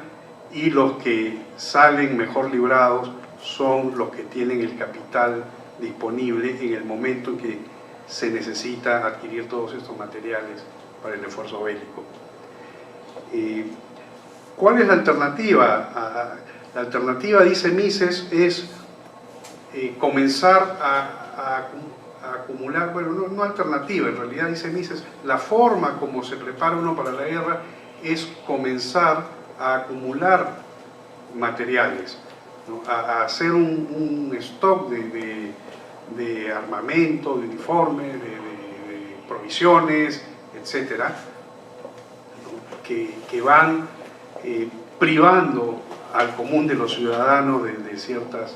y los que salen mejor librados son los que tienen el capital disponible en el momento en que se necesita adquirir todos estos materiales para el esfuerzo bélico. ¿Cuál es la alternativa? La alternativa, dice Mises, es comenzar a acumular, bueno, no alternativa, en realidad dice Mises, la forma como se prepara uno para la guerra es comenzar a acumular materiales, ¿no?, a hacer un stock de armamento, de uniformes, de provisiones, etcétera, ¿no?, que van privando al común de los ciudadanos de ciertas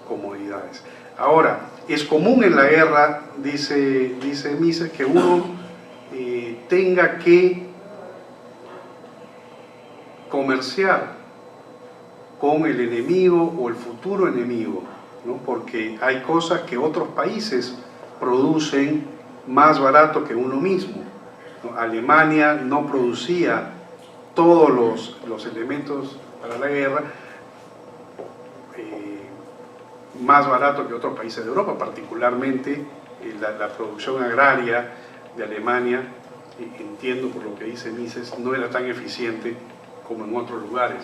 comodidades. Ahora, es común en la guerra, dice Mises, que uno tenga que comerciar con el enemigo o el futuro enemigo, ¿no?, porque hay cosas que otros países producen más barato que uno mismo, ¿no? Alemania no producía todos los elementos para la guerra más barato que otros países de Europa, particularmente la producción agraria de Alemania, entiendo por lo que dice Mises, no era tan eficiente como en otros lugares.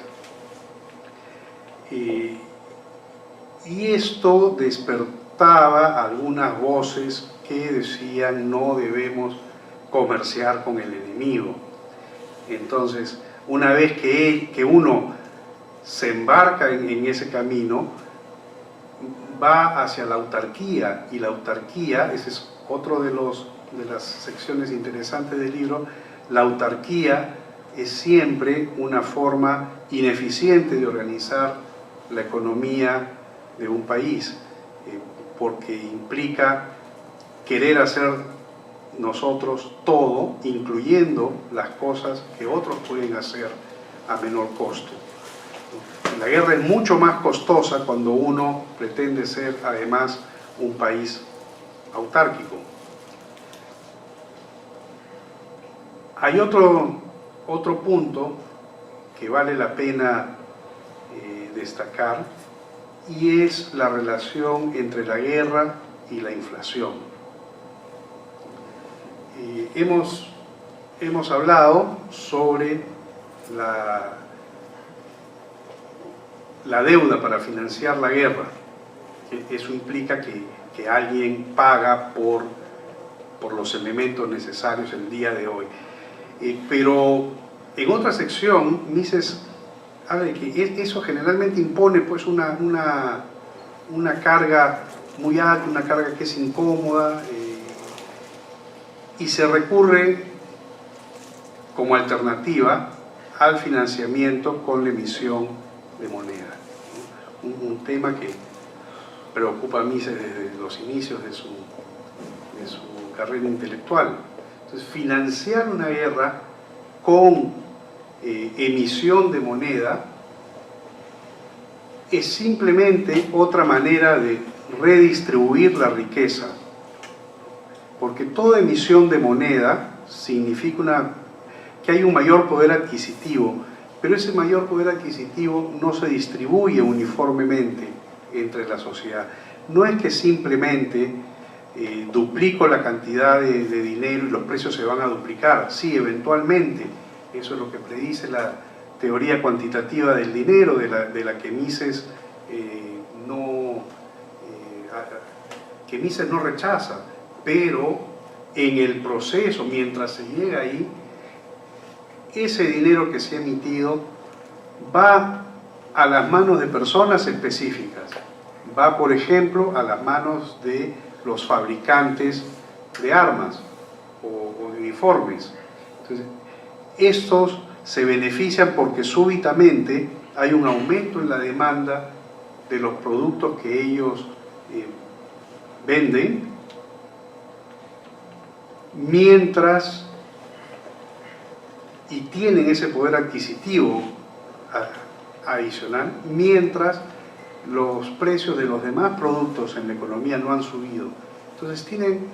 Y esto despertaba algunas voces que decían no debemos comerciar con el enemigo. Entonces, una vez que uno se embarca en ese camino, va hacia la autarquía, y la autarquía, ese es otro de las secciones interesantes del libro, la autarquía es siempre una forma ineficiente de organizar la economía de un país, porque implica querer hacer nosotros todo, incluyendo las cosas que otros pueden hacer a menor costo. La guerra es mucho más costosa cuando uno pretende ser además un país autárquico. Hay otro punto que vale la pena destacar, y es la relación entre la guerra y la inflación. Hemos hablado sobre la deuda para financiar la guerra. Eso implica que alguien paga por los elementos necesarios el día de hoy. Pero en otra sección, Mises habla de que eso generalmente impone pues una carga muy alta, una carga que es incómoda, y se recurre como alternativa al financiamiento con la emisión de moneda. Un tema que preocupa a Mises desde los inicios de su carrera intelectual. Entonces, financiar una guerra con emisión de moneda es simplemente otra manera de redistribuir la riqueza, porque toda emisión de moneda significa que hay un mayor poder adquisitivo, pero ese mayor poder adquisitivo no se distribuye uniformemente entre la sociedad. No es que simplemente duplico la cantidad de dinero y los precios se van a duplicar. Sí, eventualmente, eso es lo que predice la teoría cuantitativa del dinero, de la que Mises no rechaza, pero en el proceso, mientras se llega ahí, ese dinero que se ha emitido va a las manos de personas específicas, va, por ejemplo, a las manos de los fabricantes de armas o de uniformes. Entonces, estos se benefician porque súbitamente hay un aumento en la demanda de los productos que ellos venden, mientras, y tienen ese poder adquisitivo adicional, mientras los precios de los demás productos en la economía no han subido. Entonces tienen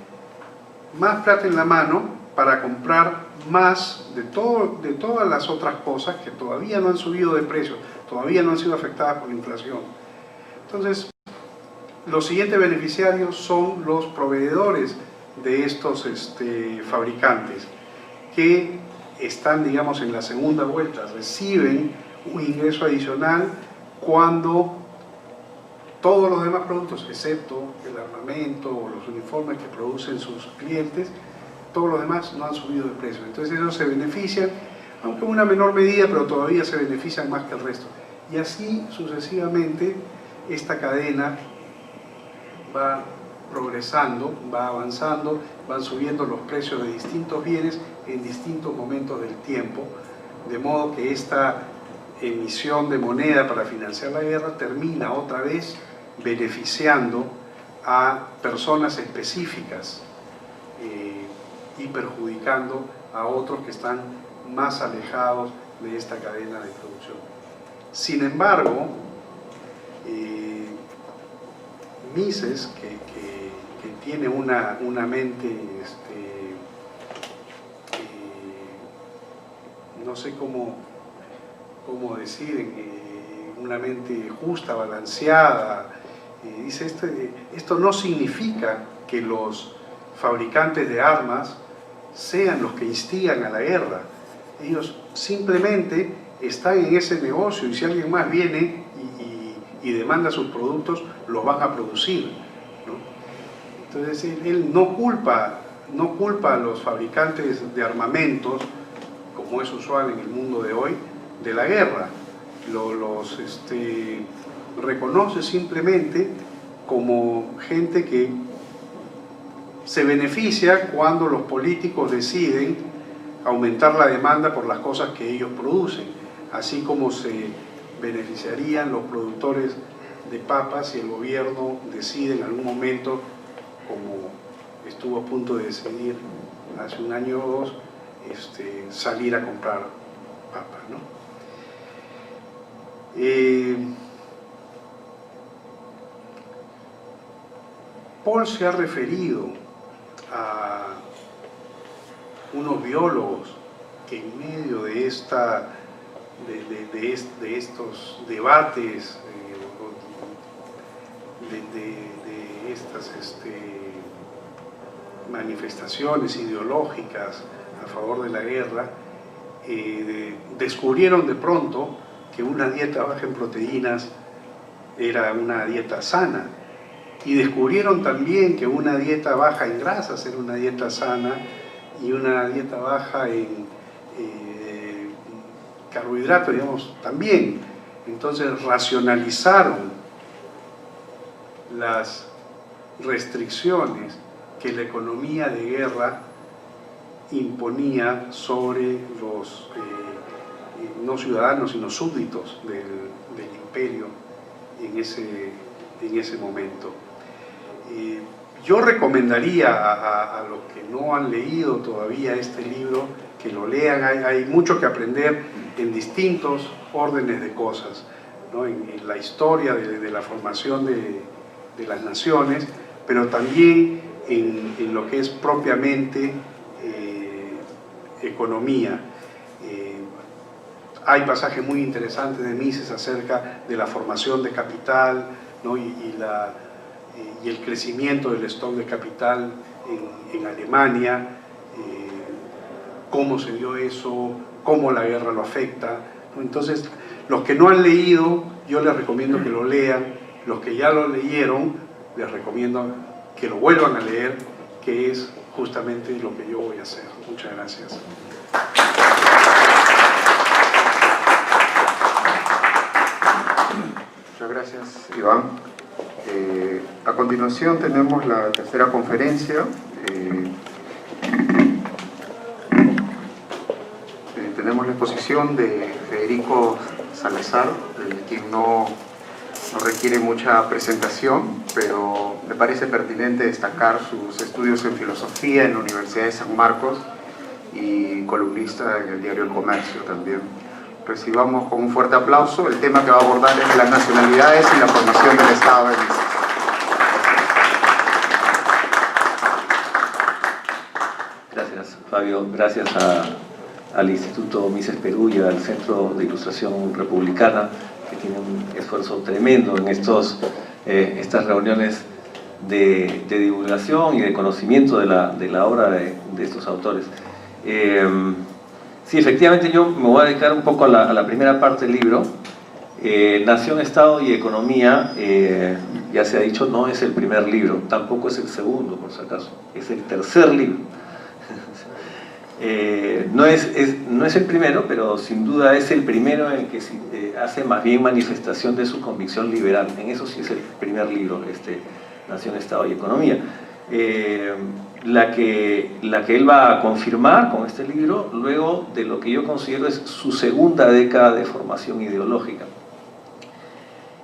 más plata en la mano para comprar más de todas las otras cosas que todavía no han subido de precio, todavía no han sido afectadas por la inflación. Entonces, los siguientes beneficiarios son los proveedores de estos fabricantes, que están, digamos, en la segunda vuelta, reciben un ingreso adicional cuando todos los demás productos, excepto el armamento o los uniformes que producen sus clientes, todos los demás no han subido de precio. Entonces ellos se benefician, aunque en una menor medida, pero todavía se benefician más que el resto. Y así sucesivamente esta cadena va progresando, va avanzando, van subiendo los precios de distintos bienes en distintos momentos del tiempo, de modo que esta emisión de moneda para financiar la guerra termina otra vez beneficiando a personas específicas y perjudicando a otros que están más alejados de esta cadena de producción. Sin embargo, Mises, que tiene una mente, no sé cómo decir, una mente justa, balanceada, dice, esto no significa que los fabricantes de armas sean los que instigan a la guerra. Ellos simplemente están en ese negocio, y si alguien más viene y demanda sus productos, los van a producir, ¿no? Entonces él no culpa a los fabricantes de armamentos, como es usual en el mundo de hoy, de la guerra. Los reconoce simplemente como gente que se beneficia cuando los políticos deciden aumentar la demanda por las cosas que ellos producen, así como se beneficiarían los productores de papas si el gobierno decide en algún momento, como estuvo a punto de decidir hace un año o dos, salir a comprar papas, ¿no? Paul se ha referido a unos biólogos en medio de, de estos debates, de estas manifestaciones ideológicas a favor de la guerra, descubrieron de pronto que una dieta baja en proteínas era una dieta sana, y descubrieron también que una dieta baja en grasas era una dieta sana, y una dieta baja en carbohidratos, digamos, también. Entonces racionalizaron las restricciones que la economía de guerra imponía sobre los no ciudadanos sino súbditos del imperio en ese momento. Yo recomendaría a los que no han leído todavía este libro que lo lean. Hay mucho que aprender en distintos órdenes de cosas, ¿no? En la historia de la formación de las naciones, pero también en lo que es propiamente economía. Hay pasajes muy interesantes de Mises acerca de la formación de capital, ¿no? y el crecimiento del stock de capital en Alemania, cómo se dio eso, cómo la guerra lo afecta, ¿no? Entonces, los que no han leído, yo les recomiendo que lo lean. Los que ya lo leyeron, les recomiendo que lo vuelvan a leer, que es justamente lo que yo voy a hacer. Muchas gracias. Muchas gracias, Iván. A continuación tenemos la tercera conferencia. Tenemos la exposición de Federico Salazar, quien no requiere mucha presentación, pero me parece pertinente destacar sus estudios en filosofía en la Universidad de San Marcos y columnista en el diario El Comercio también. Recibamos con un fuerte aplauso. El tema que va a abordar es las nacionalidades y la formación del Estado de Mises. Gracias, Fabio. Gracias al Instituto Mises Perú y al Centro de Ilustración Republicana, que tiene un esfuerzo tremendo en estas reuniones de divulgación y de conocimiento de la obra de estos autores. Sí, efectivamente yo me voy a dedicar un poco a la primera parte del libro. Nación, Estado y Economía, ya se ha dicho, no es el primer libro, tampoco es el segundo, por si acaso, es el tercer libro. No es el primero, pero sin duda es el primero en que hace más bien manifestación de su convicción liberal. En eso sí es el primer libro, Nación, Estado y Economía. La que él va a confirmar con este libro, luego de lo que yo considero es su segunda década de formación ideológica.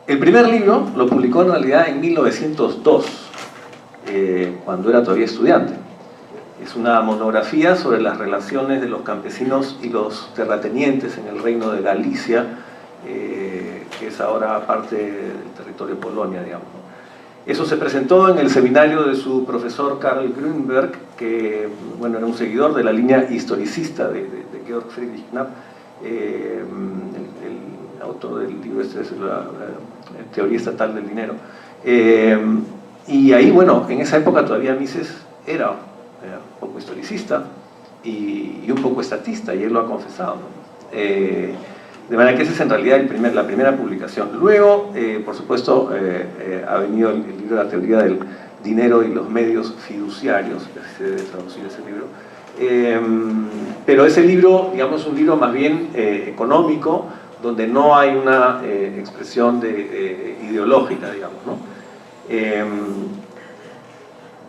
El primer libro lo publicó en realidad en 1902, cuando era todavía estudiante. Es una monografía sobre las relaciones de los campesinos y los terratenientes en el reino de Galicia, que es ahora parte del territorio de Polonia, digamos. Eso se presentó en el seminario de su profesor Karl Grünberg, que bueno, era un seguidor de la línea historicista de Georg Friedrich Knapp. El autor del libro es la Teoría Estatal del Dinero. Y ahí, bueno, en esa época todavía Mises era un poco historicista y un poco estatista, y él lo ha confesado, ¿no? De manera que esa es en realidad la primera publicación. Luego, por supuesto, ha venido el libro de la teoría del dinero y los medios fiduciarios, que se debe traducir ese libro. Pero ese libro, digamos, es un libro más bien económico, donde no hay una expresión ideológica, digamos, ¿no?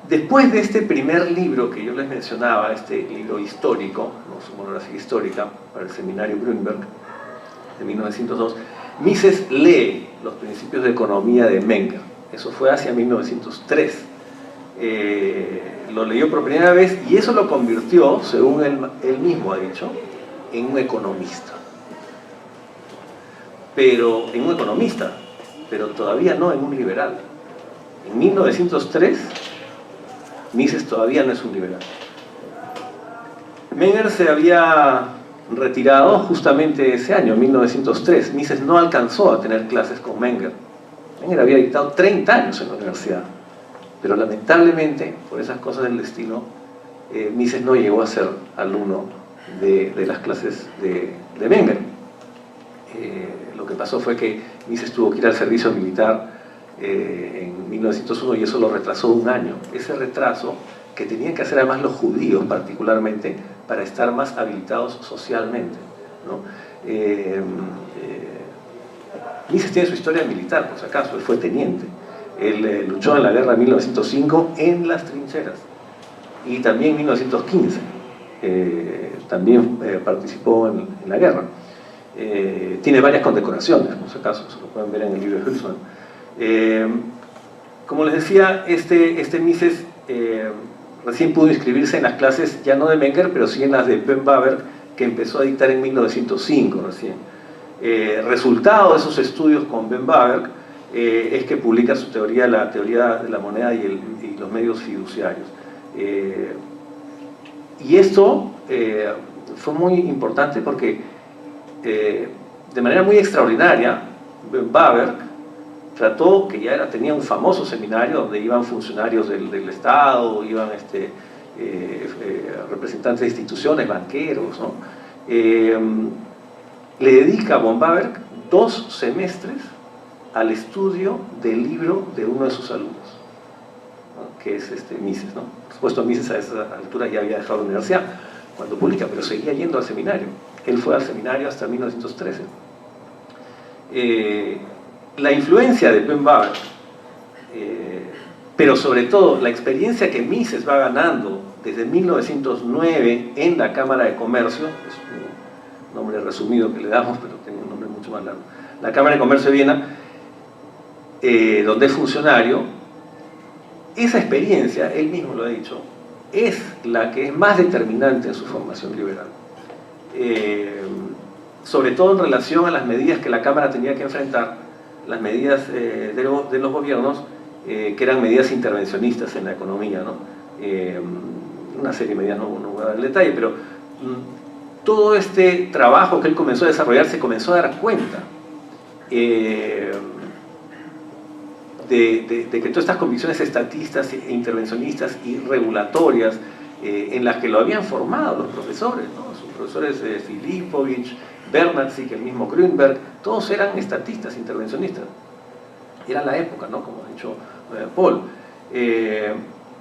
Después de este primer libro que yo les mencionaba, este libro histórico, ¿no? Su monografía histórica para el seminario Grünberg, de 1902, Mises lee los principios de economía de Menger. Eso fue hacia 1903. Lo leyó por primera vez y eso lo convirtió, según él mismo ha dicho, en un economista. En un economista, pero todavía no en un liberal. En 1903, Mises todavía no es un liberal. Menger se había retirado justamente ese año, 1903. Mises no alcanzó a tener clases con Menger. Menger había dictado 30 años en la universidad, pero lamentablemente, por esas cosas del destino, Mises no llegó a ser alumno de las clases de Menger. Lo que pasó fue que Mises tuvo que ir al servicio militar en 1901 y eso lo retrasó un año. Ese retraso que tenían que hacer además los judíos particularmente para estar más habilitados socialmente, ¿no? Mises tiene su historia militar, por si acaso, él fue teniente. Él luchó en la guerra de 1905 en las trincheras y también en 1915 también participó en la guerra. Tiene varias condecoraciones, por si acaso, se lo pueden ver en el libro de Hülsmann. Como les decía, este Mises recién pudo inscribirse en las clases ya no de Menger, pero sí en las de Ben Baber, que empezó a dictar en 1905 recién. Resultado de esos estudios con Ben Baber es que publica su teoría, la teoría de la moneda y los medios fiduciarios. Y esto fue muy importante porque de manera muy extraordinaria Ben Baber trató, que ya tenía un famoso seminario donde iban funcionarios del Estado, iban representantes de instituciones, banqueros, ¿no? Le dedica a von Baber 2 semestres al estudio del libro de uno de sus alumnos, ¿no? Que es Mises, ¿no? Por supuesto, Mises a esa altura ya había dejado la universidad cuando publica, pero seguía yendo al seminario. Él fue al seminario hasta 1913. La influencia de Ben Baber, pero sobre todo la experiencia que Mises va ganando desde 1909 en la Cámara de Comercio, es un nombre resumido que le damos, pero tiene un nombre mucho más largo, la Cámara de Comercio de Viena, donde es funcionario. Esa experiencia, él mismo lo ha dicho, es la que es más determinante en su formación liberal. Sobre todo en relación a las medidas que la Cámara tenía que enfrentar, las medidas de los gobiernos, que eran medidas intervencionistas en la economía, ¿no? Una serie de medidas, no voy a dar el detalle, pero todo este trabajo que él comenzó a desarrollar se comenzó a dar cuenta de que todas estas convicciones estatistas e intervencionistas y regulatorias en las que lo habían formado los profesores, ¿no? Sus profesores Filipovich, Bernatzik, el mismo Grünberg, todos eran estatistas, intervencionistas. Era la época, ¿no? Como ha dicho Paul.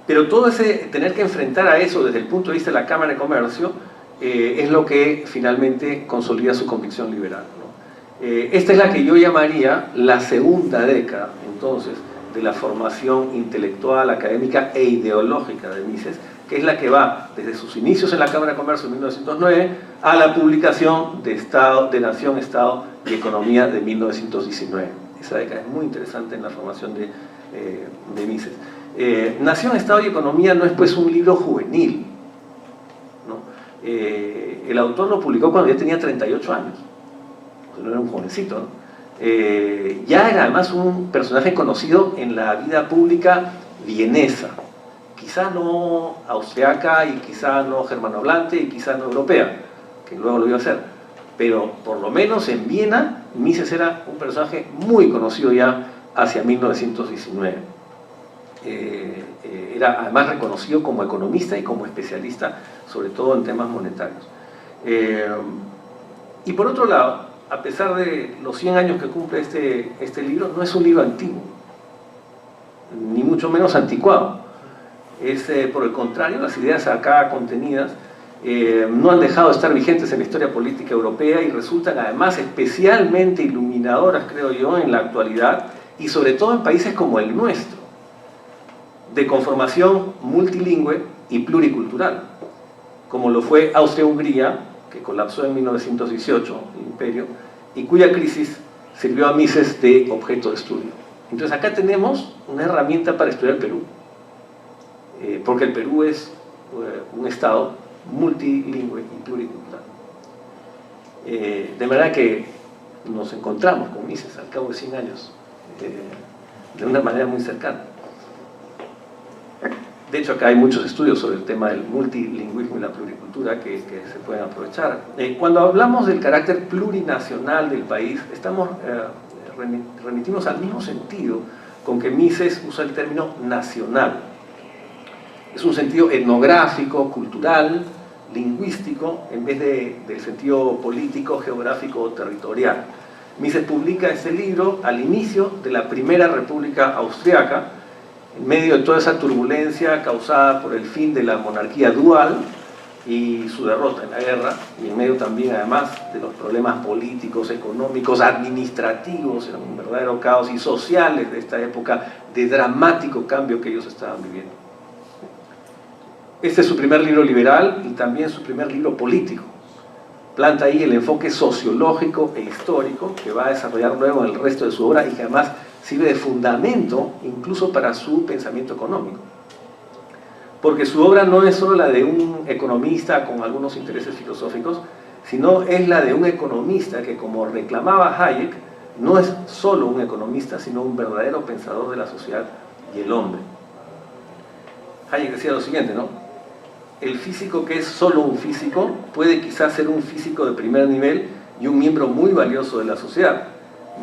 Pero todo ese tener que enfrentar a eso desde el punto de vista de la Cámara de Comercio es lo que finalmente consolida su convicción liberal, ¿no? Esta es la que yo llamaría la segunda década, entonces, de la formación intelectual, académica e ideológica de Mises, que es la que va desde sus inicios en la Cámara de Comercio en 1909 a la publicación de Nación, Estado y Economía de 1919. Esa década es muy interesante en la formación de Mises. Nación, Estado y Economía no es pues un libro juvenil, ¿no? El autor lo publicó cuando ya tenía 38 años, no era un jovencito, ¿no? Ya era además un personaje conocido en la vida pública vienesa, quizá no austriaca y quizá no germanohablante y quizá no europea, que luego lo iba a hacer, pero por lo menos en Viena Mises era un personaje muy conocido ya hacia 1919. Era además reconocido como economista y como especialista, sobre todo en temas monetarios. Y por otro lado, a pesar de los 100 años que cumple este libro, no es un libro antiguo, ni mucho menos anticuado. Es, por el contrario, las ideas acá contenidas no han dejado de estar vigentes en la historia política europea y resultan además especialmente iluminadoras, creo yo, en la actualidad y sobre todo en países como el nuestro, de conformación multilingüe y pluricultural, como lo fue Austria-Hungría, que colapsó en 1918, el imperio, y cuya crisis sirvió a Mises de objeto de estudio. Entonces acá tenemos una herramienta para estudiar el Perú, porque el Perú es un estado multilingüe y pluricultural. De manera que nos encontramos con Mises al cabo de 100 años, de una manera muy cercana. De hecho, acá hay muchos estudios sobre el tema del multilingüismo y la pluricultura que se pueden aprovechar. Cuando hablamos del carácter plurinacional del país, estamos remitimos al mismo sentido con que Mises usa el término nacional. Es un sentido etnográfico, cultural, lingüístico, en vez del sentido político, geográfico o territorial. Mises publica este libro al inicio de la Primera República Austriaca, en medio de toda esa turbulencia causada por el fin de la monarquía dual y su derrota en la guerra, y en medio también además de los problemas políticos, económicos, administrativos, era un verdadero caos, y sociales de esta época de dramático cambio que ellos estaban viviendo. Este es su primer libro liberal y también su primer libro político. Planta ahí el enfoque sociológico e histórico que va a desarrollar luego en el resto de su obra y que además sirve de fundamento incluso para su pensamiento económico. Porque su obra no es solo la de un economista con algunos intereses filosóficos, sino es la de un economista que, como reclamaba Hayek, no es solo un economista, sino un verdadero pensador de la sociedad y el hombre. Hayek decía lo siguiente, ¿no? El físico que es solo un físico puede quizás ser un físico de primer nivel y un miembro muy valioso de la sociedad.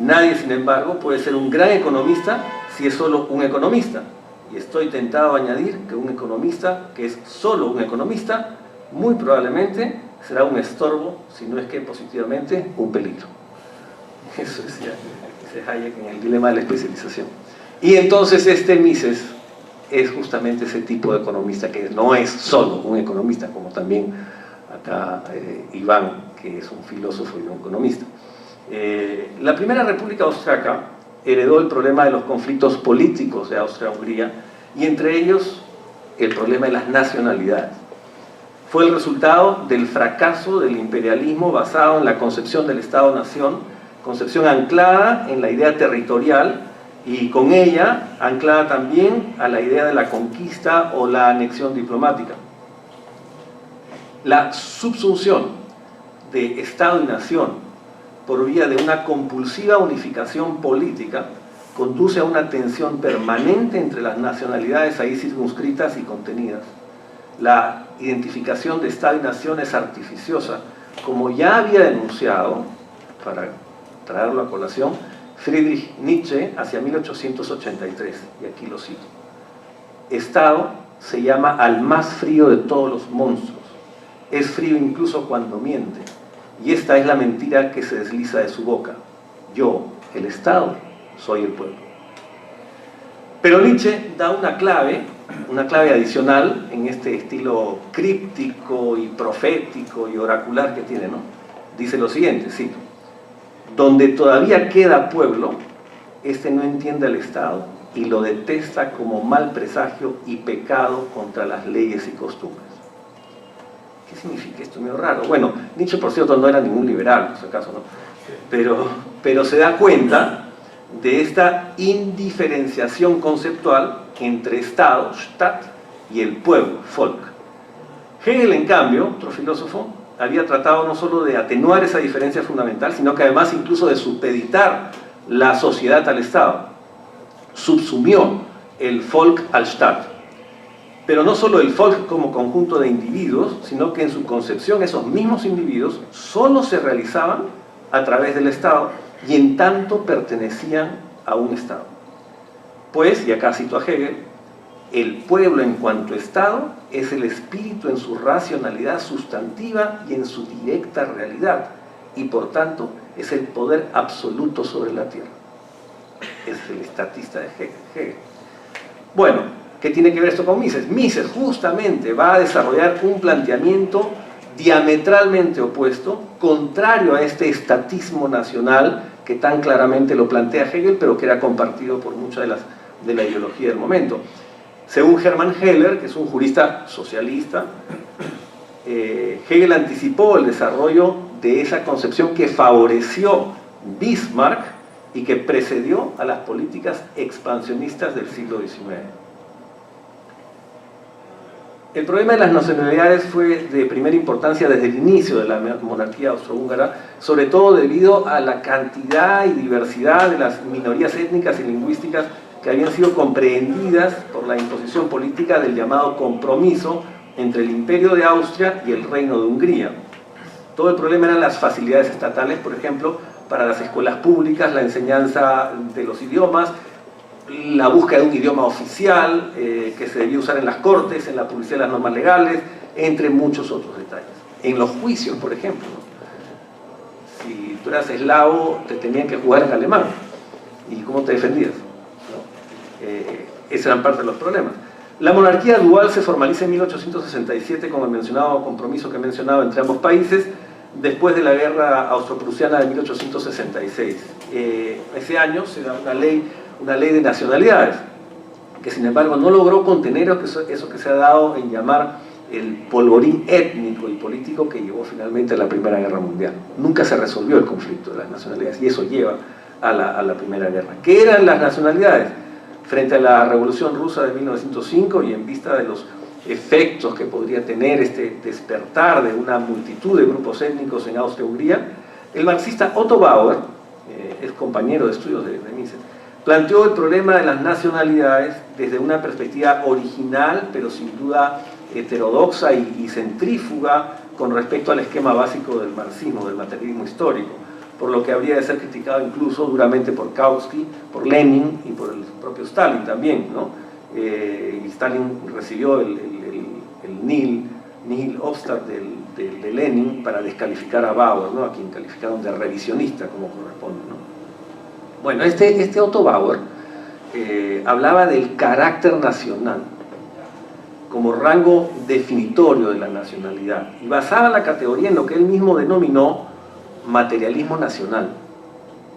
Nadie, sin embargo, puede ser un gran economista si es solo un economista. Y estoy tentado a añadir que un economista que es solo un economista, muy probablemente será un estorbo, si no es que positivamente un peligro. Eso decía Hayek en el dilema de la especialización. Y entonces este Mises es justamente ese tipo de economista que no es solo un economista, como también acá Iván, que es un filósofo y un economista. La Primera República Austriaca heredó el problema de los conflictos políticos de Austria-Hungría y entre ellos el problema de las nacionalidades. Fue el resultado del fracaso del imperialismo basado en la concepción del Estado-Nación, concepción anclada en la idea territorial y con ella anclada también a la idea de la conquista o la anexión diplomática. La subsunción de Estado y Nación por vía de una compulsiva unificación política conduce a una tensión permanente entre las nacionalidades ahí circunscritas y contenidas. La identificación de Estado y Nación es artificiosa, como ya había denunciado, para traerlo a colación, Friedrich Nietzsche hacia 1883, y aquí lo cito. Estado se llama al más frío de todos los monstruos, es frío incluso cuando miente, y esta es la mentira que se desliza de su boca. Yo, el Estado, soy el pueblo. Pero Nietzsche da una clave adicional en este estilo críptico y profético y oracular que tiene, ¿no? Dice lo siguiente, cito: donde todavía queda pueblo, este no entiende al Estado y lo detesta como mal presagio y pecado contra las leyes y costumbres. ¿Qué significa esto? Medio raro. Bueno, Nietzsche, por cierto, no era ningún liberal, por si acaso, ¿no? Pero se da cuenta de esta indiferenciación conceptual entre Estado, Staat, y el pueblo, Volk. Hegel, en cambio, otro filósofo, había tratado no solo de atenuar esa diferencia fundamental, sino que además incluso de supeditar la sociedad al Estado. Subsumió el Volk al Staat. Pero no solo el Volk como conjunto de individuos, sino que en su concepción esos mismos individuos solo se realizaban a través del Estado y en tanto pertenecían a un Estado. Pues, y acá cito a Hegel, el pueblo en cuanto Estado es el espíritu en su racionalidad sustantiva y en su directa realidad, y por tanto es el poder absoluto sobre la tierra. Es el estatista de Hegel. Bueno, ¿qué tiene que ver esto con Mises? Mises justamente va a desarrollar un planteamiento diametralmente opuesto, contrario a este estatismo nacional que tan claramente lo plantea Hegel, pero que era compartido por mucha de la ideología del momento. Según Hermann Heller, que es un jurista socialista, Hegel anticipó el desarrollo de esa concepción que favoreció Bismarck y que precedió a las políticas expansionistas del siglo XIX. El problema de las nacionalidades fue de primera importancia desde el inicio de la monarquía austrohúngara, sobre todo debido a la cantidad y diversidad de las minorías étnicas y lingüísticas que habían sido comprehendidas por la imposición política del llamado compromiso entre el Imperio de Austria y el Reino de Hungría. Todo el problema eran las facilidades estatales, por ejemplo, para las escuelas públicas, la enseñanza de los idiomas, la búsqueda de un idioma oficial que se debía usar en las cortes, en la publicidad de las normas legales, entre muchos otros detalles. En los juicios, por ejemplo, ¿no? Si tú eras eslavo, te tenían que jugar en alemán. ¿Y cómo te defendías? ¿No? Esos eran parte de los problemas. La monarquía dual se formaliza en 1867 con el mencionado compromiso que he mencionado entre ambos países, después de la guerra austro-prusiana de 1866. Ese año se da una ley de nacionalidades, que sin embargo no logró contener eso que se ha dado en llamar el polvorín étnico y político que llevó finalmente a la Primera Guerra Mundial. Nunca se resolvió el conflicto de las nacionalidades y eso lleva a la Primera Guerra. ¿Qué eran las nacionalidades? Frente a la Revolución Rusa de 1905 y en vista de los efectos que podría tener este despertar de una multitud de grupos étnicos en Austria-Hungría, el marxista Otto Bauer, es compañero de estudios de Mises, planteó el problema de las nacionalidades desde una perspectiva original, pero sin duda heterodoxa y centrífuga con respecto al esquema básico del marxismo, del materialismo histórico, por lo que habría de ser criticado incluso duramente por Kautsky, por Lenin y por el propio Stalin también, ¿no? Y Stalin recibió el Nihil Obstat de Lenin para descalificar a Bauer, ¿no? A quien calificaron de revisionista como corresponde, ¿no? Bueno, este Otto Bauer hablaba del carácter nacional como rango definitorio de la nacionalidad y basaba la categoría en lo que él mismo denominó materialismo nacional,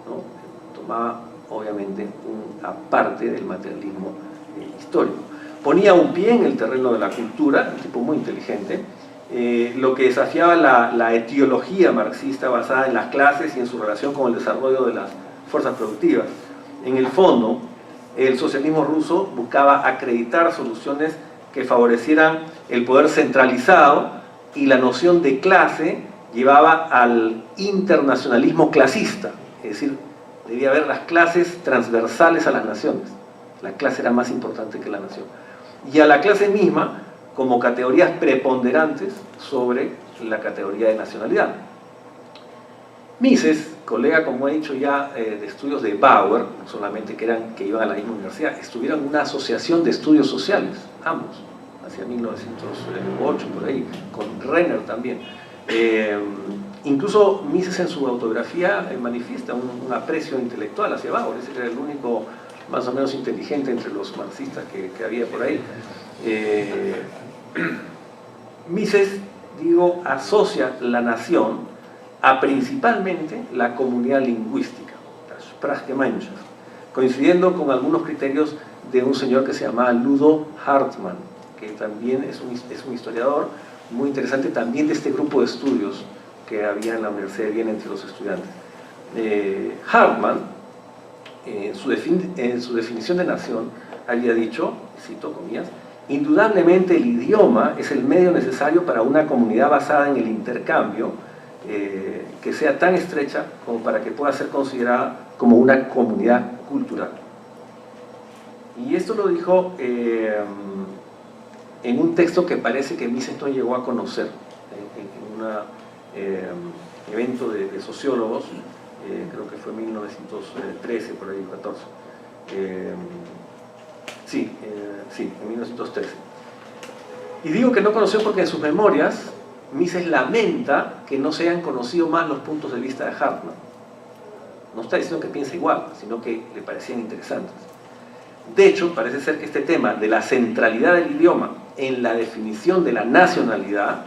¿no? Tomaba obviamente una parte del materialismo histórico. Ponía un pie en el terreno de la cultura, un tipo muy inteligente, lo que desafiaba la etiología marxista basada en las clases y en su relación con el desarrollo de las fuerzas productivas. En el fondo, el socialismo ruso buscaba acreditar soluciones que favorecieran el poder centralizado y la noción de clase llevaba al internacionalismo clasista, es decir, debía haber las clases transversales a las naciones. La clase era más importante que la nación. Y a la clase misma como categorías preponderantes sobre la categoría de nacionalidad. Mises, colega, como he dicho ya, de estudios de Bauer, no solamente que iban a la misma universidad, estuvieron en una asociación de estudios sociales, ambos, hacia 1908, por ahí, con Renner también. Incluso Mises en su autobiografía manifiesta un aprecio intelectual hacia Bauer, ese era el único más o menos inteligente entre los marxistas que había por ahí. Mises, digo, asocia la nación a principalmente la comunidad lingüística, la Sprachgemeinschaft, coincidiendo con algunos criterios de un señor que se llamaba Ludo Hartmann, que también es un historiador muy interesante también de este grupo de estudios que había en la Universidad de Viena entre los estudiantes. Hartmann, en su definición de nación, había dicho, cito comillas, indudablemente el idioma es el medio necesario para una comunidad basada en el intercambio que sea tan estrecha como para que pueda ser considerada como una comunidad cultural. Y esto lo dijo en un texto que parece que Mises no llegó a conocer, en un evento de sociólogos, creo que fue en 1913, por ahí, 14. Sí, en 1913. Y digo que no conoció porque en sus memorias Mises lamenta que no se hayan conocido más los puntos de vista de Hartmann. No está diciendo que piense igual, sino que le parecían interesantes. De hecho, parece ser que este tema de la centralidad del idioma en la definición de la nacionalidad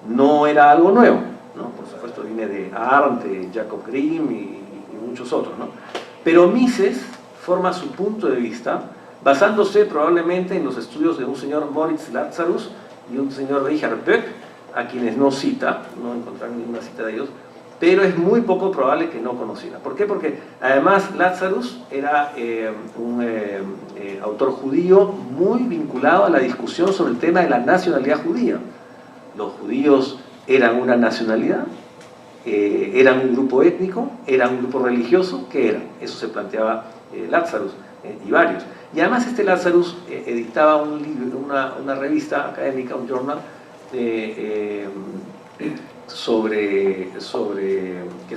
no era algo nuevo, ¿no? Por supuesto viene de Arndt, de Jacob Grimm y muchos otros, ¿no? Pero Mises forma su punto de vista basándose probablemente en los estudios de un señor Moritz Lazarus y un señor Richard Böck, a quienes no cita, no encontraron ninguna cita de ellos, pero es muy poco probable que no conociera. ¿Por qué? Porque además Lazarus era un autor judío muy vinculado a la discusión sobre el tema de la nacionalidad judía. Los judíos eran una nacionalidad, eran un grupo étnico, eran un grupo religioso, ¿qué eran? Eso se planteaba Lazarus. y varios. Y además este Lazarus editaba un libro, una revista académica, un journal, que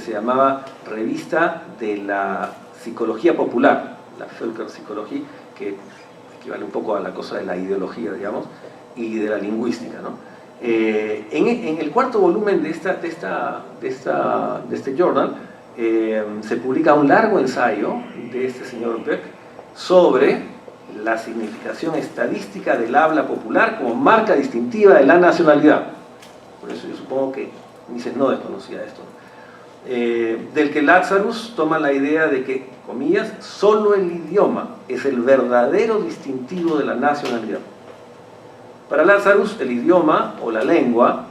se llamaba Revista de la Psicología Popular, la Völkerpsychologie, que equivale un poco a la cosa de la ideología, digamos, y de la lingüística, ¿no? En el cuarto volumen de este journal se publica un largo ensayo de este señor Beck sobre la significación estadística del habla popular como marca distintiva de la nacionalidad. Por eso yo supongo que Mises no desconocía esto. Del que Lazarus toma la idea de que, comillas, solo el idioma es el verdadero distintivo de la nacionalidad. Para Lazarus, el idioma o la lengua,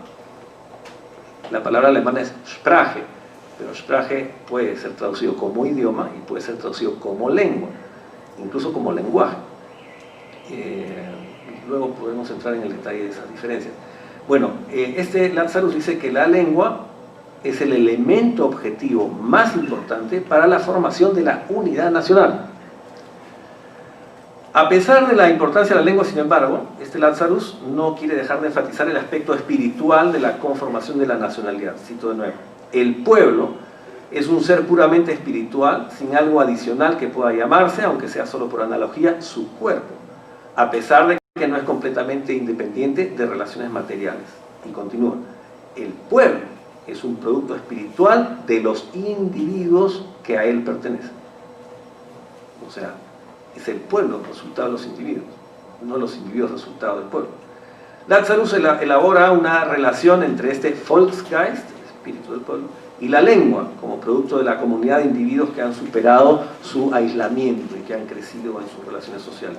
la palabra alemana es Sprache, pero Sprache puede ser traducido como idioma y puede ser traducido como lengua, incluso como lenguaje. Luego podemos entrar en el detalle de esas diferencias. Bueno, este Lazarus dice que la lengua es el elemento objetivo más importante para la formación de la unidad nacional. A pesar de la importancia de la lengua, sin embargo, este Lazarus no quiere dejar de enfatizar el aspecto espiritual de la conformación de la nacionalidad. Cito de nuevo: el pueblo es un ser puramente espiritual, sin algo adicional que pueda llamarse, aunque sea solo por analogía, su cuerpo, a pesar de que no es completamente independiente de relaciones materiales. Y continúa: el pueblo es un producto espiritual de los individuos que a él pertenecen. O sea, es el pueblo el resultado de los individuos, no los individuos resultado del pueblo. Lazarus elabora una relación entre este Volksgeist, el espíritu del pueblo, y la lengua, como producto de la comunidad de individuos que han superado su aislamiento y que han crecido en sus relaciones sociales.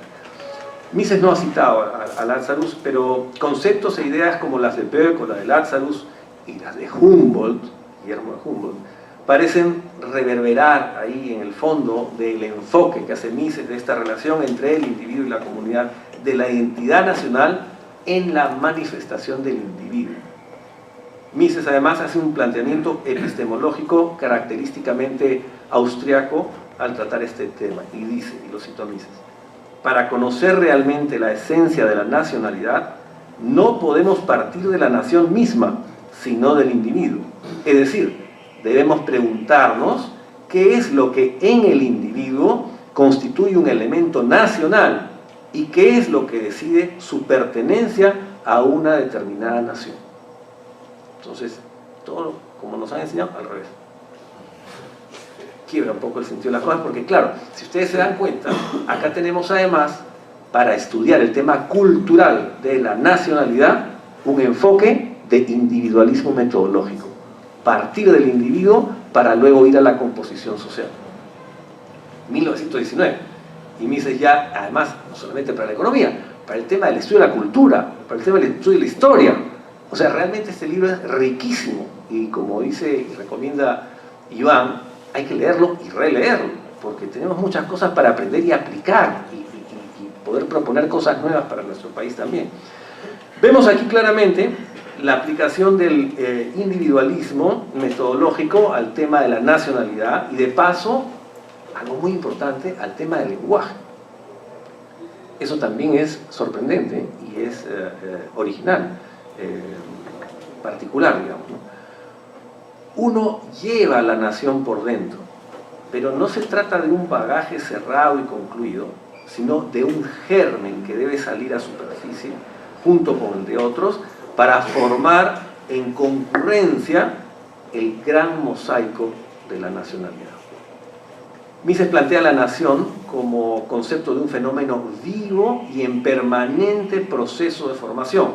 Mises no ha citado a Lazarus, pero conceptos e ideas como las de Böck o la de Lazarus y las de Humboldt, Guillermo de Humboldt, parecen reverberar ahí en el fondo del enfoque que hace Mises de esta relación entre el individuo y la comunidad, de la identidad nacional en la manifestación del individuo. Mises además hace un planteamiento epistemológico característicamente austriaco al tratar este tema, y dice, y lo cito a Mises: para conocer realmente la esencia de la nacionalidad, no podemos partir de la nación misma, sino del individuo. Es decir, debemos preguntarnos qué es lo que en el individuo constituye un elemento nacional y qué es lo que decide su pertenencia a una determinada nación. Entonces, todo como nos han enseñado, al revés. Quiebra un poco el sentido de las cosas, porque claro, si ustedes se dan cuenta, acá tenemos además, para estudiar el tema cultural de la nacionalidad, un enfoque de individualismo metodológico. Partir del individuo para luego ir a la composición social. 1919. Y Mises ya, además, no solamente para la economía, para el tema del estudio de la cultura, para el tema del estudio de la historia. O sea, realmente este libro es riquísimo. Y como dice y recomienda Iván, hay que leerlo y releerlo, porque tenemos muchas cosas para aprender y aplicar, y poder proponer cosas nuevas para nuestro país también. Vemos aquí claramente la aplicación del individualismo metodológico al tema de la nacionalidad y, de paso, algo muy importante, al tema del lenguaje. Eso también es sorprendente y es original, particular, digamos, ¿no? Uno lleva a la nación por dentro, pero no se trata de un bagaje cerrado y concluido, sino de un germen que debe salir a superficie junto con el de otros para formar en concurrencia el gran mosaico de la nacionalidad. Mises plantea la nación como concepto de un fenómeno vivo y en permanente proceso de formación.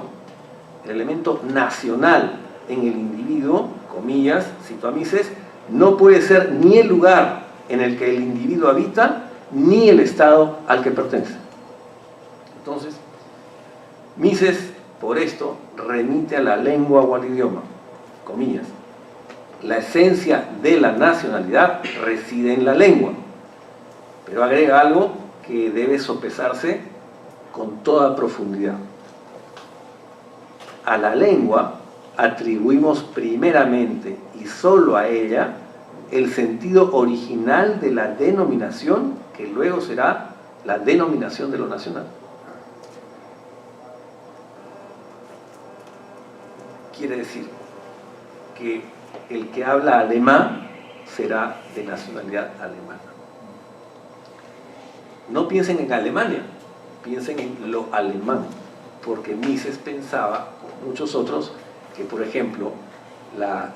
El elemento nacional en el individuo, comillas, cito a Mises, no puede ser ni el lugar en el que el individuo habita, ni el estado al que pertenece. Entonces, Mises, por esto, remite a la lengua o al idioma, comillas. La esencia de la nacionalidad reside en la lengua, pero agrega algo que debe sopesarse con toda profundidad. A la lengua atribuimos primeramente y solo a ella el sentido original de la denominación, que luego será la denominación de lo nacional. Quiere decir que el que habla alemán será de nacionalidad alemana. No piensen en Alemania, piensen en lo alemán, porque Mises pensaba, como muchos otros, que por ejemplo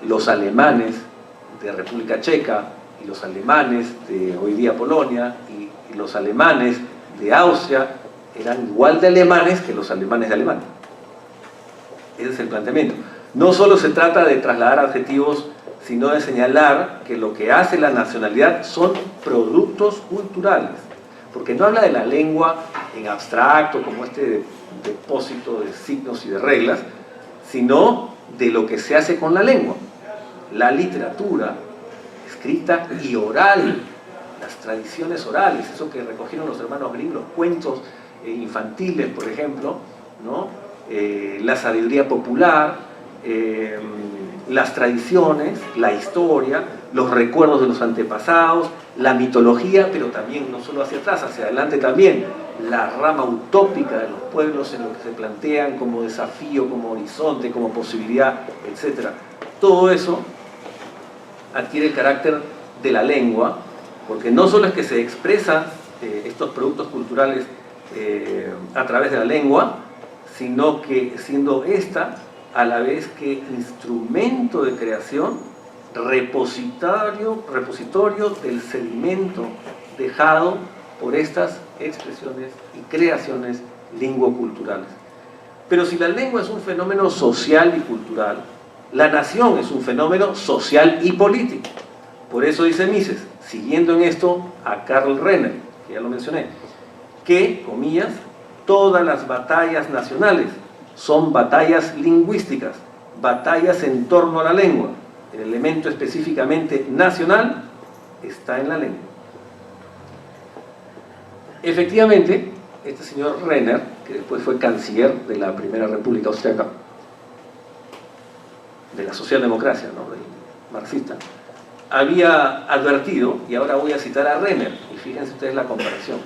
los alemanes de República Checa y los alemanes de hoy día Polonia y los alemanes de Austria eran igual de alemanes que los alemanes de Alemania. Ese es el planteamiento. No solo se trata de trasladar adjetivos, sino de señalar que lo que hace la nacionalidad son productos culturales, porque no habla de la lengua en abstracto, como este depósito de signos y de reglas, sino de lo que se hace con la lengua. La literatura, escrita y oral, las tradiciones orales, eso que recogieron los hermanos Grimm, los cuentos infantiles, por ejemplo, ¿no? La sabiduría popular, las tradiciones, la historia, los recuerdos de los antepasados, la mitología, pero también no solo hacia atrás, hacia adelante también, la rama utópica de los pueblos en lo que se plantean como desafío, como horizonte, como posibilidad, etc. Todo eso adquiere el carácter de la lengua, porque no solo es que se expresan estos productos culturales a través de la lengua, sino que siendo esta a la vez que instrumento de creación, repositorio del sedimento dejado por estas expresiones y creaciones lingüoculturales. Pero si la lengua es un fenómeno social y cultural, la nación es un fenómeno social y político. Por eso dice Mises, siguiendo en esto a Karl Renner, que ya lo mencioné, que, comillas, todas las batallas nacionales son batallas lingüísticas, batallas en torno a la lengua. El elemento específicamente nacional está en la lengua. Efectivamente, este señor Renner, que después fue canciller de la Primera República Austriaca, de la socialdemocracia, ¿no?, del marxista, había advertido, y ahora voy a citar a Renner, y fíjense ustedes la comparación: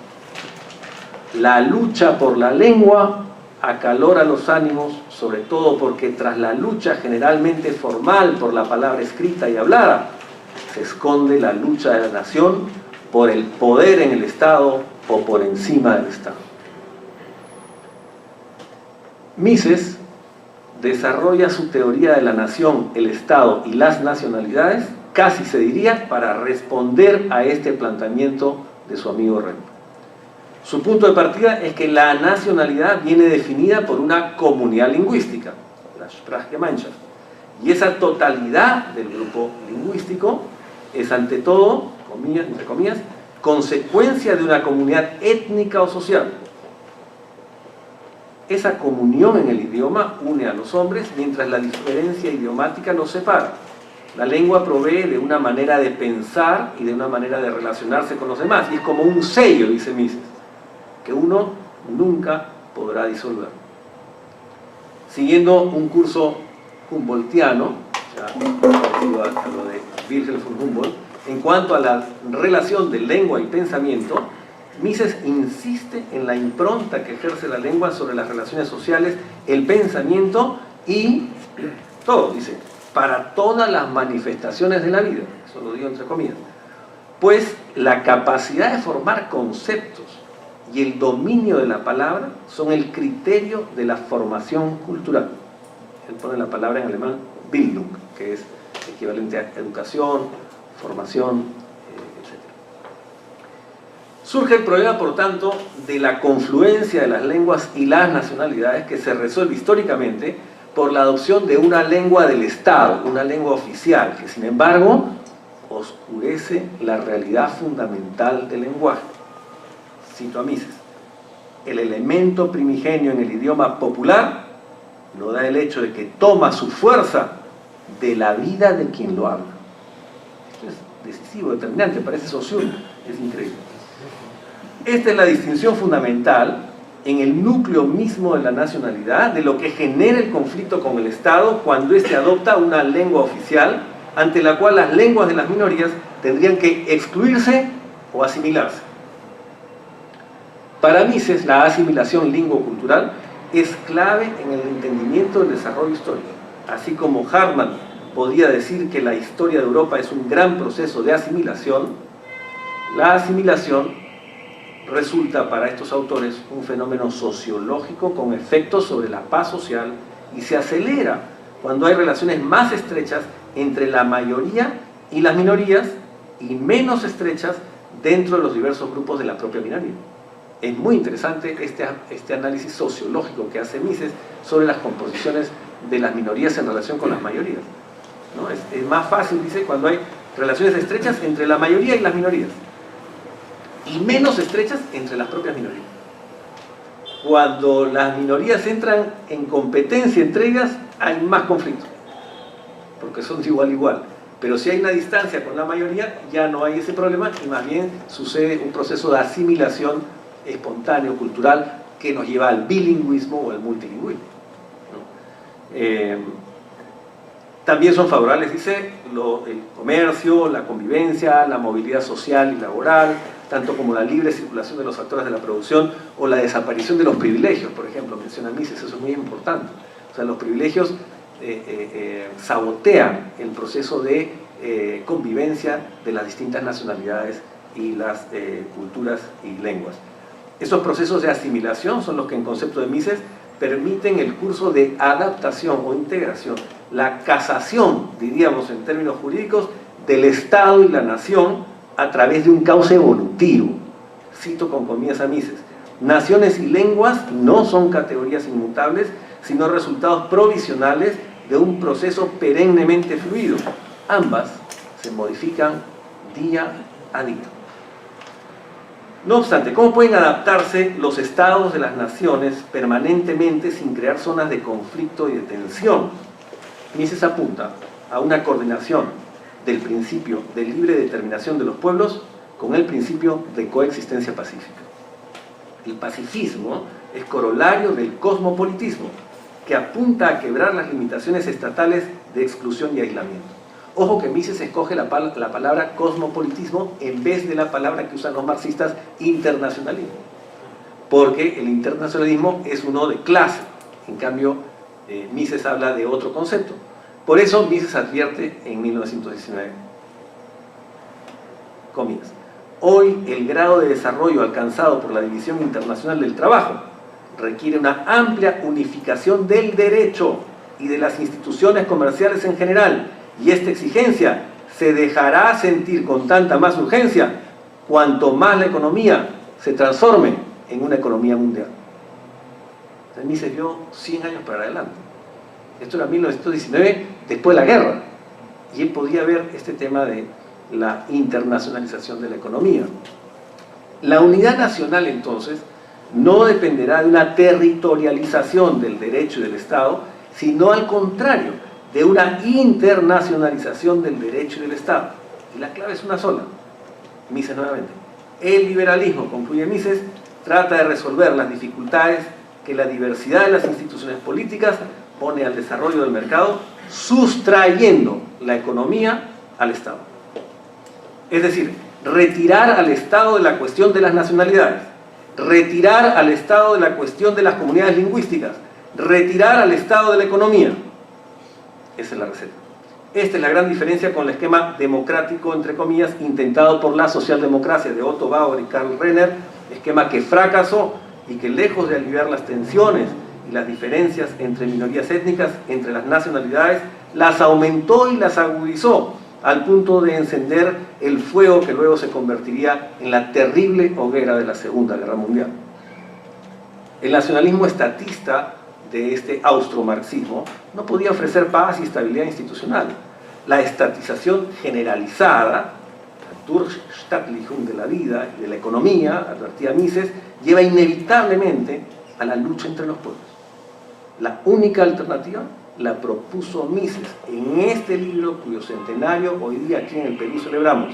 la lucha por la lengua acalora los ánimos, sobre todo porque tras la lucha generalmente formal por la palabra escrita y hablada, se esconde la lucha de la nación por el poder en el Estado o por encima del Estado. Mises desarrolla su teoría de la nación, el Estado y las nacionalidades, casi se diría, para responder a este planteamiento de su amigo Renner. Su punto de partida es que la nacionalidad viene definida por una comunidad lingüística, la Sprachgemeinschaft, y esa totalidad del grupo lingüístico es ante todo, entre comillas, consecuencia de una comunidad étnica o social. Esa comunión en el idioma une a los hombres, mientras la diferencia idiomática los separa. La lengua provee de una manera de pensar y de una manera de relacionarse con los demás, y es como un sello, dice Mises, que uno nunca podrá disolver. Siguiendo un curso humboldtiano, ya parecido a lo de Wilhelm von Humboldt, en cuanto a la relación de lengua y pensamiento, Mises insiste en la impronta que ejerce la lengua sobre las relaciones sociales, el pensamiento y todo, dice, para todas las manifestaciones de la vida, eso lo digo entre comillas, pues la capacidad de formar conceptos y el dominio de la palabra son el criterio de la formación cultural. Él pone la palabra en alemán Bildung, que es equivalente a educación, formación, etc. Surge el problema, por tanto, de la confluencia de las lenguas y las nacionalidades, que se resuelve históricamente por la adopción de una lengua del Estado, una lengua oficial, que sin embargo oscurece la realidad fundamental del lenguaje. Cito a Mises: el elemento primigenio en el idioma popular lo da el hecho de que toma su fuerza de la vida de quien lo habla. Esto es decisivo, determinante, parece Saussure, es increíble. Esta es la distinción fundamental en el núcleo mismo de la nacionalidad, de lo que genera el conflicto con el Estado cuando éste adopta una lengua oficial ante la cual las lenguas de las minorías tendrían que excluirse o asimilarse. Para Mises, la asimilación lingüocultural es clave en el entendimiento del desarrollo histórico. Así como Hartmann podía decir que la historia de Europa es un gran proceso de asimilación, la asimilación resulta para estos autores un fenómeno sociológico con efectos sobre la paz social y se acelera cuando hay relaciones más estrechas entre la mayoría y las minorías y menos estrechas dentro de los diversos grupos de la propia minoría. Es muy interesante este análisis sociológico que hace Mises sobre las composiciones de las minorías en relación con las mayorías, ¿no? Es más fácil, dice, cuando hay relaciones estrechas entre la mayoría y las minorías y menos estrechas entre las propias minorías. Cuando las minorías entran en competencia entre ellas, hay más conflicto, porque son de igual a igual. Pero si hay una distancia con la mayoría, ya no hay ese problema y más bien sucede un proceso de asimilación espontáneo, cultural, que nos lleva al bilingüismo o al multilingüismo, ¿no? También son favorables, dice, el comercio, la convivencia, la movilidad social y laboral, tanto como la libre circulación de los factores de la producción o la desaparición de los privilegios, por ejemplo, menciona Mises, eso es muy importante. O sea, los privilegios sabotean el proceso de convivencia de las distintas nacionalidades y las culturas y lenguas. Esos procesos de asimilación son los que en concepto de Mises permiten el curso de adaptación o integración, la casación, diríamos en términos jurídicos, del Estado y la nación a través de un cauce evolutivo. Cito con comillas a Mises: naciones y lenguas no son categorías inmutables, sino resultados provisionales de un proceso perennemente fluido. Ambas se modifican día a día. No obstante, ¿cómo pueden adaptarse los estados de las naciones permanentemente sin crear zonas de conflicto y de tensión? Mises apunta a una coordinación del principio de libre determinación de los pueblos con el principio de coexistencia pacífica. El pacifismo es corolario del cosmopolitismo, que apunta a quebrar las limitaciones estatales de exclusión y aislamiento. Ojo que Mises escoge la palabra cosmopolitismo en vez de la palabra que usan los marxistas, internacionalismo, porque el internacionalismo es uno de clase, en cambio Mises habla de otro concepto. Por eso Mises advierte en 1919, comillas: hoy el grado de desarrollo alcanzado por la División Internacional del Trabajo requiere una amplia unificación del derecho y de las instituciones comerciales en general, y esta exigencia se dejará sentir con tanta más urgencia cuanto más la economía se transforme en una economía mundial. Entonces Mises vio 100 años para adelante. Esto era 1919, después de la guerra, y él podía ver este tema de la internacionalización de la economía. La unidad nacional, entonces, no dependerá de una territorialización del derecho y del Estado, sino al contrario, de una internacionalización del derecho y del Estado. Y la clave es una sola. Mises nuevamente: el liberalismo, concluye Mises, trata de resolver las dificultades que la diversidad de las instituciones políticas pone al desarrollo del mercado, sustrayendo la economía al Estado. Es decir, retirar al Estado de la cuestión de las nacionalidades, retirar al Estado de la cuestión de las comunidades lingüísticas, retirar al Estado de la economía. Esa es la receta. Esta es la gran diferencia con el esquema democrático, entre comillas, intentado por la socialdemocracia de Otto Bauer y Karl Renner, esquema que fracasó y que, lejos de aliviar las tensiones y las diferencias entre minorías étnicas, entre las nacionalidades, las aumentó y las agudizó, al punto de encender el fuego que luego se convertiría en la terrible hoguera de la Segunda Guerra Mundial. El nacionalismo estatista de este austromarxismo no podía ofrecer paz y estabilidad institucional. La estatización generalizada, la Durchstaatlichung de la vida y de la economía, advertía Mises, lleva inevitablemente a la lucha entre los pueblos. La única alternativa la propuso Mises en este libro cuyo centenario hoy día aquí en el Perú celebramos: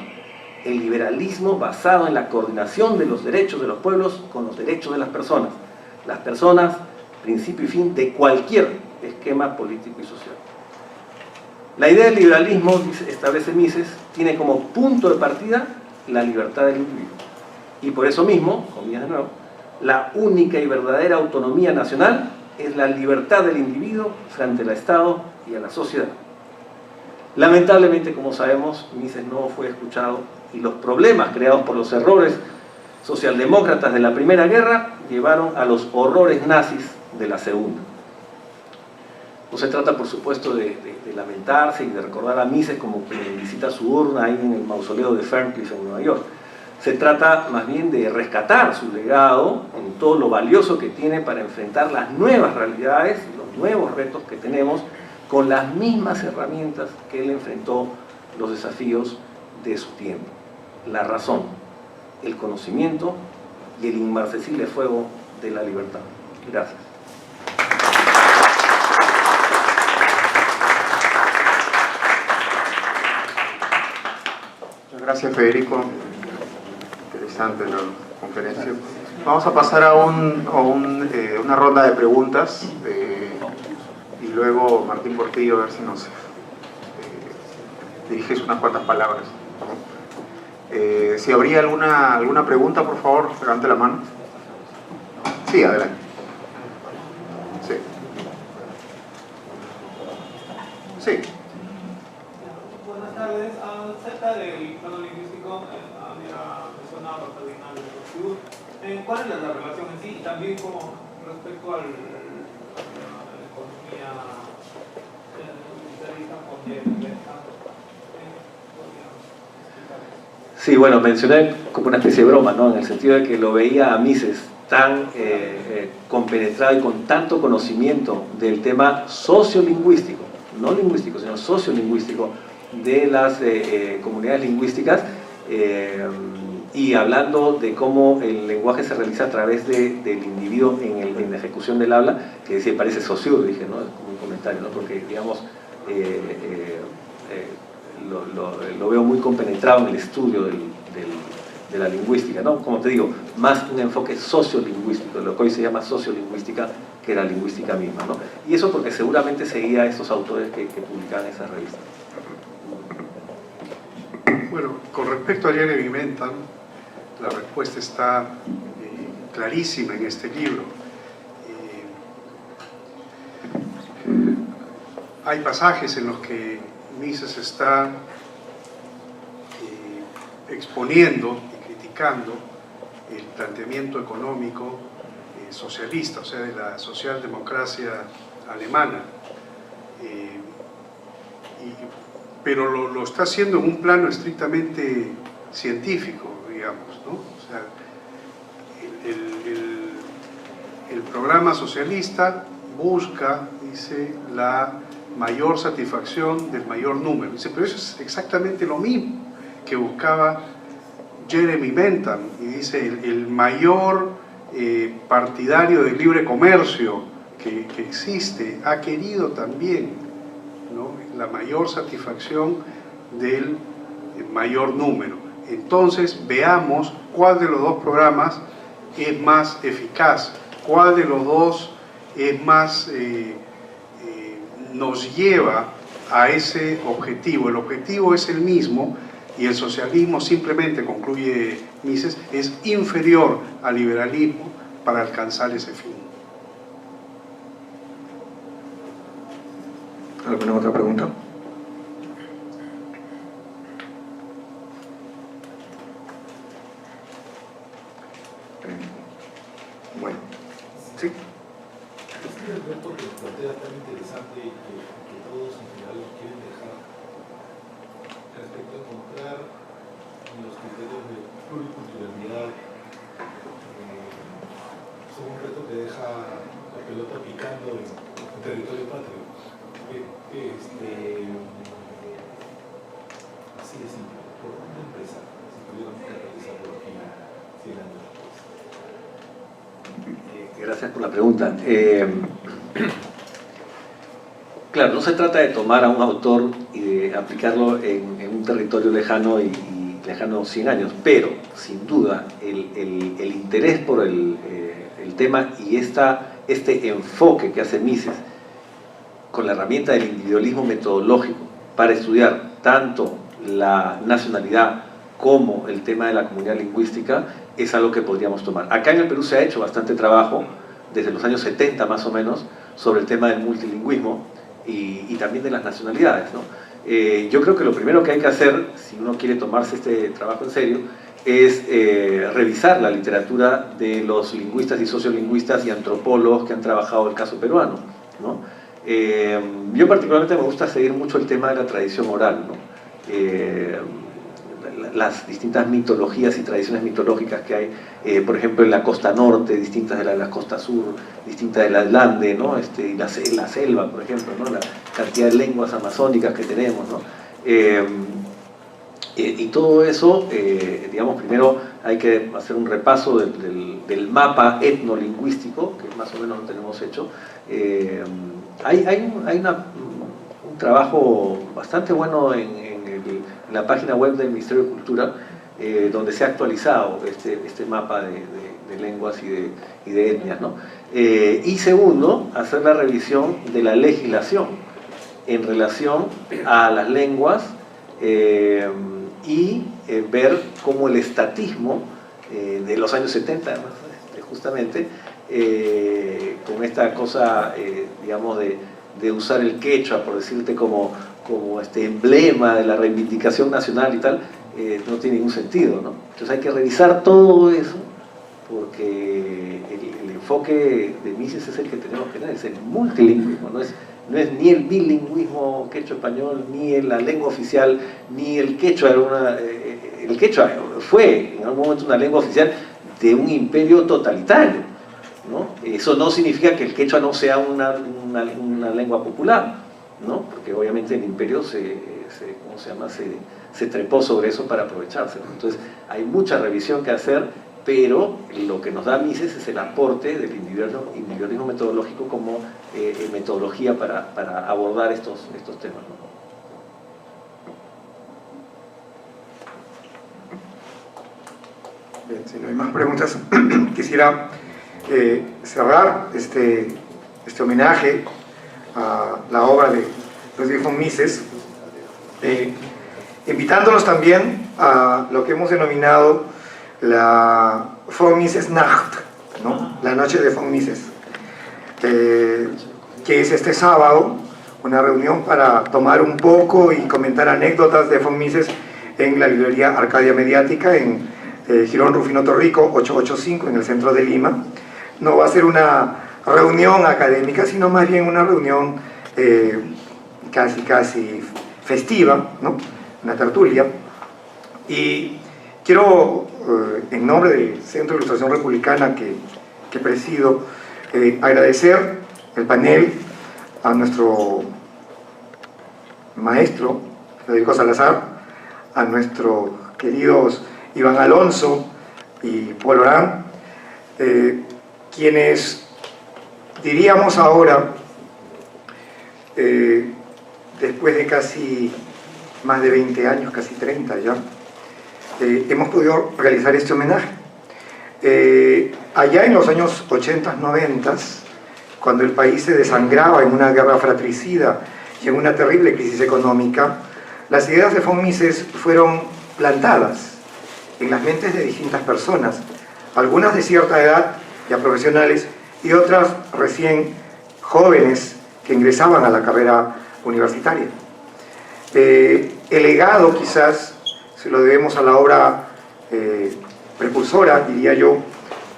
el liberalismo basado en la coordinación de los derechos de los pueblos con los derechos de las personas, principio y fin de cualquier esquema político y social. La idea del liberalismo, establece Mises, tiene como punto de partida la libertad del individuo. Y por eso mismo, comillas de nuevo, la única y verdadera autonomía nacional es la libertad del individuo frente al Estado y a la sociedad. Lamentablemente, como sabemos, Mises no fue escuchado y los problemas creados por los errores socialdemócratas de la Primera Guerra llevaron a los horrores nazis de la Segunda. No se trata, por supuesto, de lamentarse y de recordar a Mises como quien visita su urna ahí en el mausoleo de Ferncliff en Nueva York. Se trata más bien de rescatar su legado en todo lo valioso que tiene para enfrentar las nuevas realidades, los nuevos retos que tenemos, con las mismas herramientas que él enfrentó los desafíos de su tiempo. La razón, el conocimiento y el inmarcesible fuego de la libertad. Gracias. Muchas gracias, Federico. Interesante la conferencia. Vamos a pasar a una ronda de preguntas y luego Martín Portillo, a ver si nos diriges unas cuantas palabras. Si habría alguna pregunta, por favor, levante la mano. Sí, adelante. Sí. Sí. Buenas tardes. Acerca del plano lingüístico, había mencionado hasta el final de ¿cuál es la relación en sí? Y también como respecto a la economía capitalista con el Sí, bueno, mencioné como una especie de broma, ¿no? En el sentido de que lo veía a Mises tan compenetrado y con tanto conocimiento del tema sociolingüístico, no lingüístico, sino sociolingüístico, de las comunidades lingüísticas, y hablando de cómo el lenguaje se realiza a través del individuo en la ejecución del habla, que decía, parece sociólogo, dije, ¿no? Es como un comentario, ¿no? Porque, digamos, lo veo muy compenetrado en el estudio de la lingüística, ¿no? Como te digo, más un enfoque sociolingüístico, lo que hoy se llama sociolingüística, que la lingüística misma, ¿no? Y eso porque seguramente seguía a estos autores que publicaban esas revistas. Bueno, con respecto a Jeremy Bentham, la respuesta está clarísima en este libro. Hay pasajes en los que Mises está exponiendo y criticando el planteamiento económico socialista, o sea, de la socialdemocracia alemana. Pero lo está haciendo en un plano estrictamente científico, digamos, ¿no? O sea, el programa socialista busca, dice, la mayor satisfacción del mayor número. Dice, pero eso es exactamente lo mismo que buscaba Jeremy Bentham, y dice, el mayor partidario del libre comercio que existe ha querido también, ¿no?, la mayor satisfacción del mayor número. Entonces veamos cuál de los dos programas es más eficaz, cuál de los dos es más nos lleva a ese objetivo. El objetivo es el mismo y el socialismo simplemente, concluye Mises, es inferior al liberalismo para alcanzar ese fin. ¿Alguna otra pregunta? Bueno, sí. Este reto que plantea tan interesante y que todos en general lo quieren dejar respecto a encontrar los criterios de pluriculturalidad, son un reto que deja la pelota picando en territorio patrio. Así de simple, ¿por dónde empezar? Si tuviéramos que realizarlo aquí 100 años después. Gracias por la pregunta. Claro, no se trata de tomar a un autor y de aplicarlo en un territorio lejano y lejano 100 años, pero sin duda el interés por el tema y este enfoque que hace Mises con la herramienta del individualismo metodológico para estudiar tanto la nacionalidad como el tema de la comunidad lingüística, es algo que podríamos tomar. Acá en el Perú se ha hecho bastante trabajo, desde los años 70 más o menos, sobre el tema del multilingüismo y también de las nacionalidades, ¿no? Yo creo que lo primero que hay que hacer, si uno quiere tomarse este trabajo en serio, es revisar la literatura de los lingüistas y sociolingüistas y antropólogos que han trabajado el caso peruano, ¿no? Yo particularmente me gusta seguir mucho el tema de la tradición oral, ¿no? Las distintas mitologías y tradiciones mitológicas que hay, por ejemplo en la costa norte, distintas de la costa sur, distintas de la Lande, ¿no? Y la selva, por ejemplo, ¿no? La cantidad de lenguas amazónicas que tenemos, ¿no? Y todo eso, digamos, primero hay que hacer un repaso del mapa etnolingüístico, que más o menos lo tenemos hecho. Hay un trabajo bastante bueno en la página web del Ministerio de Cultura, donde se ha actualizado este mapa de lenguas y de etnias, ¿no? Y segundo, hacer la revisión de la legislación en relación a las lenguas y ver cómo el estatismo de los años 70, además, justamente, con esta cosa, digamos, de usar el quechua, por decirte, como este emblema de la reivindicación nacional y tal, no tiene ningún sentido, ¿no? Entonces hay que revisar todo eso, porque el enfoque de Mises es el que tenemos que tener, es el multilingüismo, no es ni el bilingüismo quechua-español, ni la lengua oficial, ni el quechua. El quechua fue en algún momento una lengua oficial de un imperio totalitario, ¿no? Eso no significa que el quechua no sea una lengua popular, ¿no? Porque obviamente el imperio se trepó sobre eso para aprovecharse, ¿no? Entonces hay mucha revisión que hacer, pero lo que nos da Mises es el aporte del individualismo metodológico como metodología para abordar estos temas, ¿no? Bien, si no hay más preguntas, quisiera cerrar este homenaje a la obra de Ludwig von Mises, invitándolos también a lo que hemos denominado la von Mises Nacht, ¿no? La noche de von Mises, que es este sábado, una reunión para tomar un poco y comentar anécdotas de von Mises en la librería Arcadia Mediática, en Girón Rufino Torrico 885, en el centro de Lima. No va a ser una reunión académica, sino más bien una reunión casi festiva, ¿no? Una tertulia. Y quiero, en nombre del Centro de Ilustración Republicana que presido, agradecer el panel a nuestro maestro Federico Salazar, a nuestros queridos Iván Alonso y Paul Orán, quienes diríamos ahora, después de casi más de 20 años, casi 30 ya, hemos podido realizar este homenaje. Allá en los años 80, 90, cuando el país se desangraba en una guerra fratricida y en una terrible crisis económica, las ideas de von Mises fueron plantadas en las mentes de distintas personas, algunas de cierta edad, ya profesionales, y otras recién jóvenes que ingresaban a la carrera universitaria. El legado quizás se lo debemos a la obra precursora, diría yo,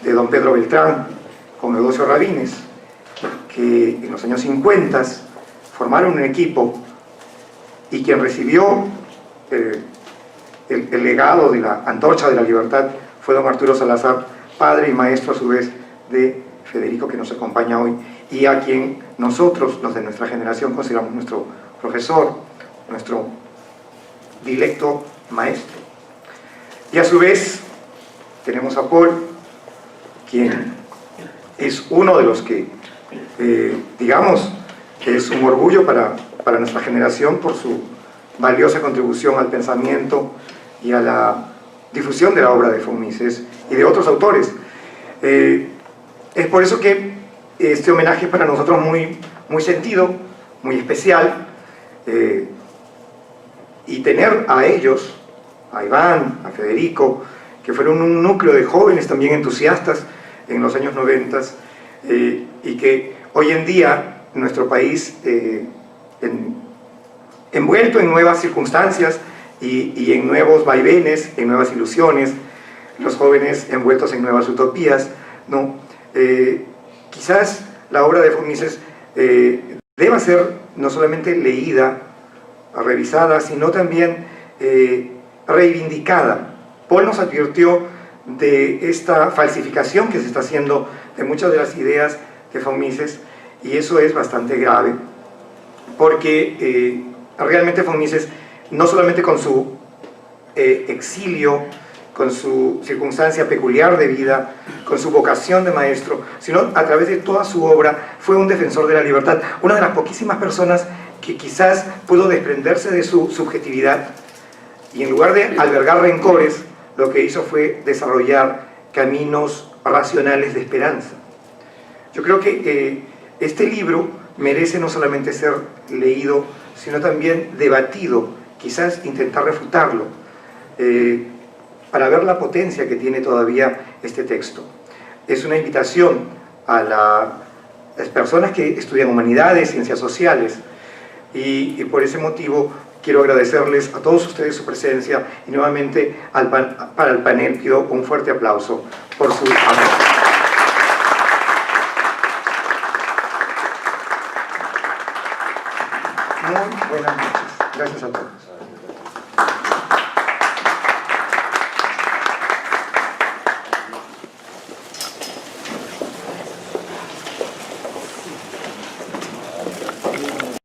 de don Pedro Beltrán con Eudosio Rabines, que en los años 50 formaron un equipo, y quien recibió el legado de la antorcha de la libertad fue don Arturo Salazar, padre y maestro a su vez de Federico, que nos acompaña hoy, y a quien nosotros, los de nuestra generación, consideramos nuestro profesor, nuestro directo maestro. Y a su vez tenemos a Paul, quien es uno de los que, digamos, que es un orgullo para nuestra generación por su valiosa contribución al pensamiento y a la difusión de la obra de von Mises y de otros autores. Es por eso que este homenaje es para nosotros muy sentido, muy especial. y tener a ellos, a Iván, a Federico, que fueron un núcleo de jóvenes también entusiastas en los años 90, y que hoy en día nuestro país, envuelto en nuevas circunstancias y en nuevos vaivenes, en nuevas ilusiones, los jóvenes envueltos en nuevas utopías, ¿no? Quizás la obra de von Mises deba ser no solamente leída, revisada, sino también reivindicada. Paul nos advirtió de esta falsificación que se está haciendo de muchas de las ideas de von Mises, y eso es bastante grave, porque realmente von Mises, no solamente con su exilio, con su circunstancia peculiar de vida, con su vocación de maestro, sino a través de toda su obra, fue un defensor de la libertad, una de las poquísimas personas que quizás pudo desprenderse de su subjetividad, y en lugar de albergar rencores, lo que hizo fue desarrollar caminos racionales de esperanza. Yo creo que este libro merece no solamente ser leído, sino también debatido, quizás intentar refutarlo, para ver la potencia que tiene todavía este texto. Es una invitación a las personas que estudian humanidades, ciencias sociales, y por ese motivo quiero agradecerles a todos ustedes su presencia, y nuevamente para el panel pido un fuerte aplauso por su apoyo. Muy buenas noches. Gracias a todos.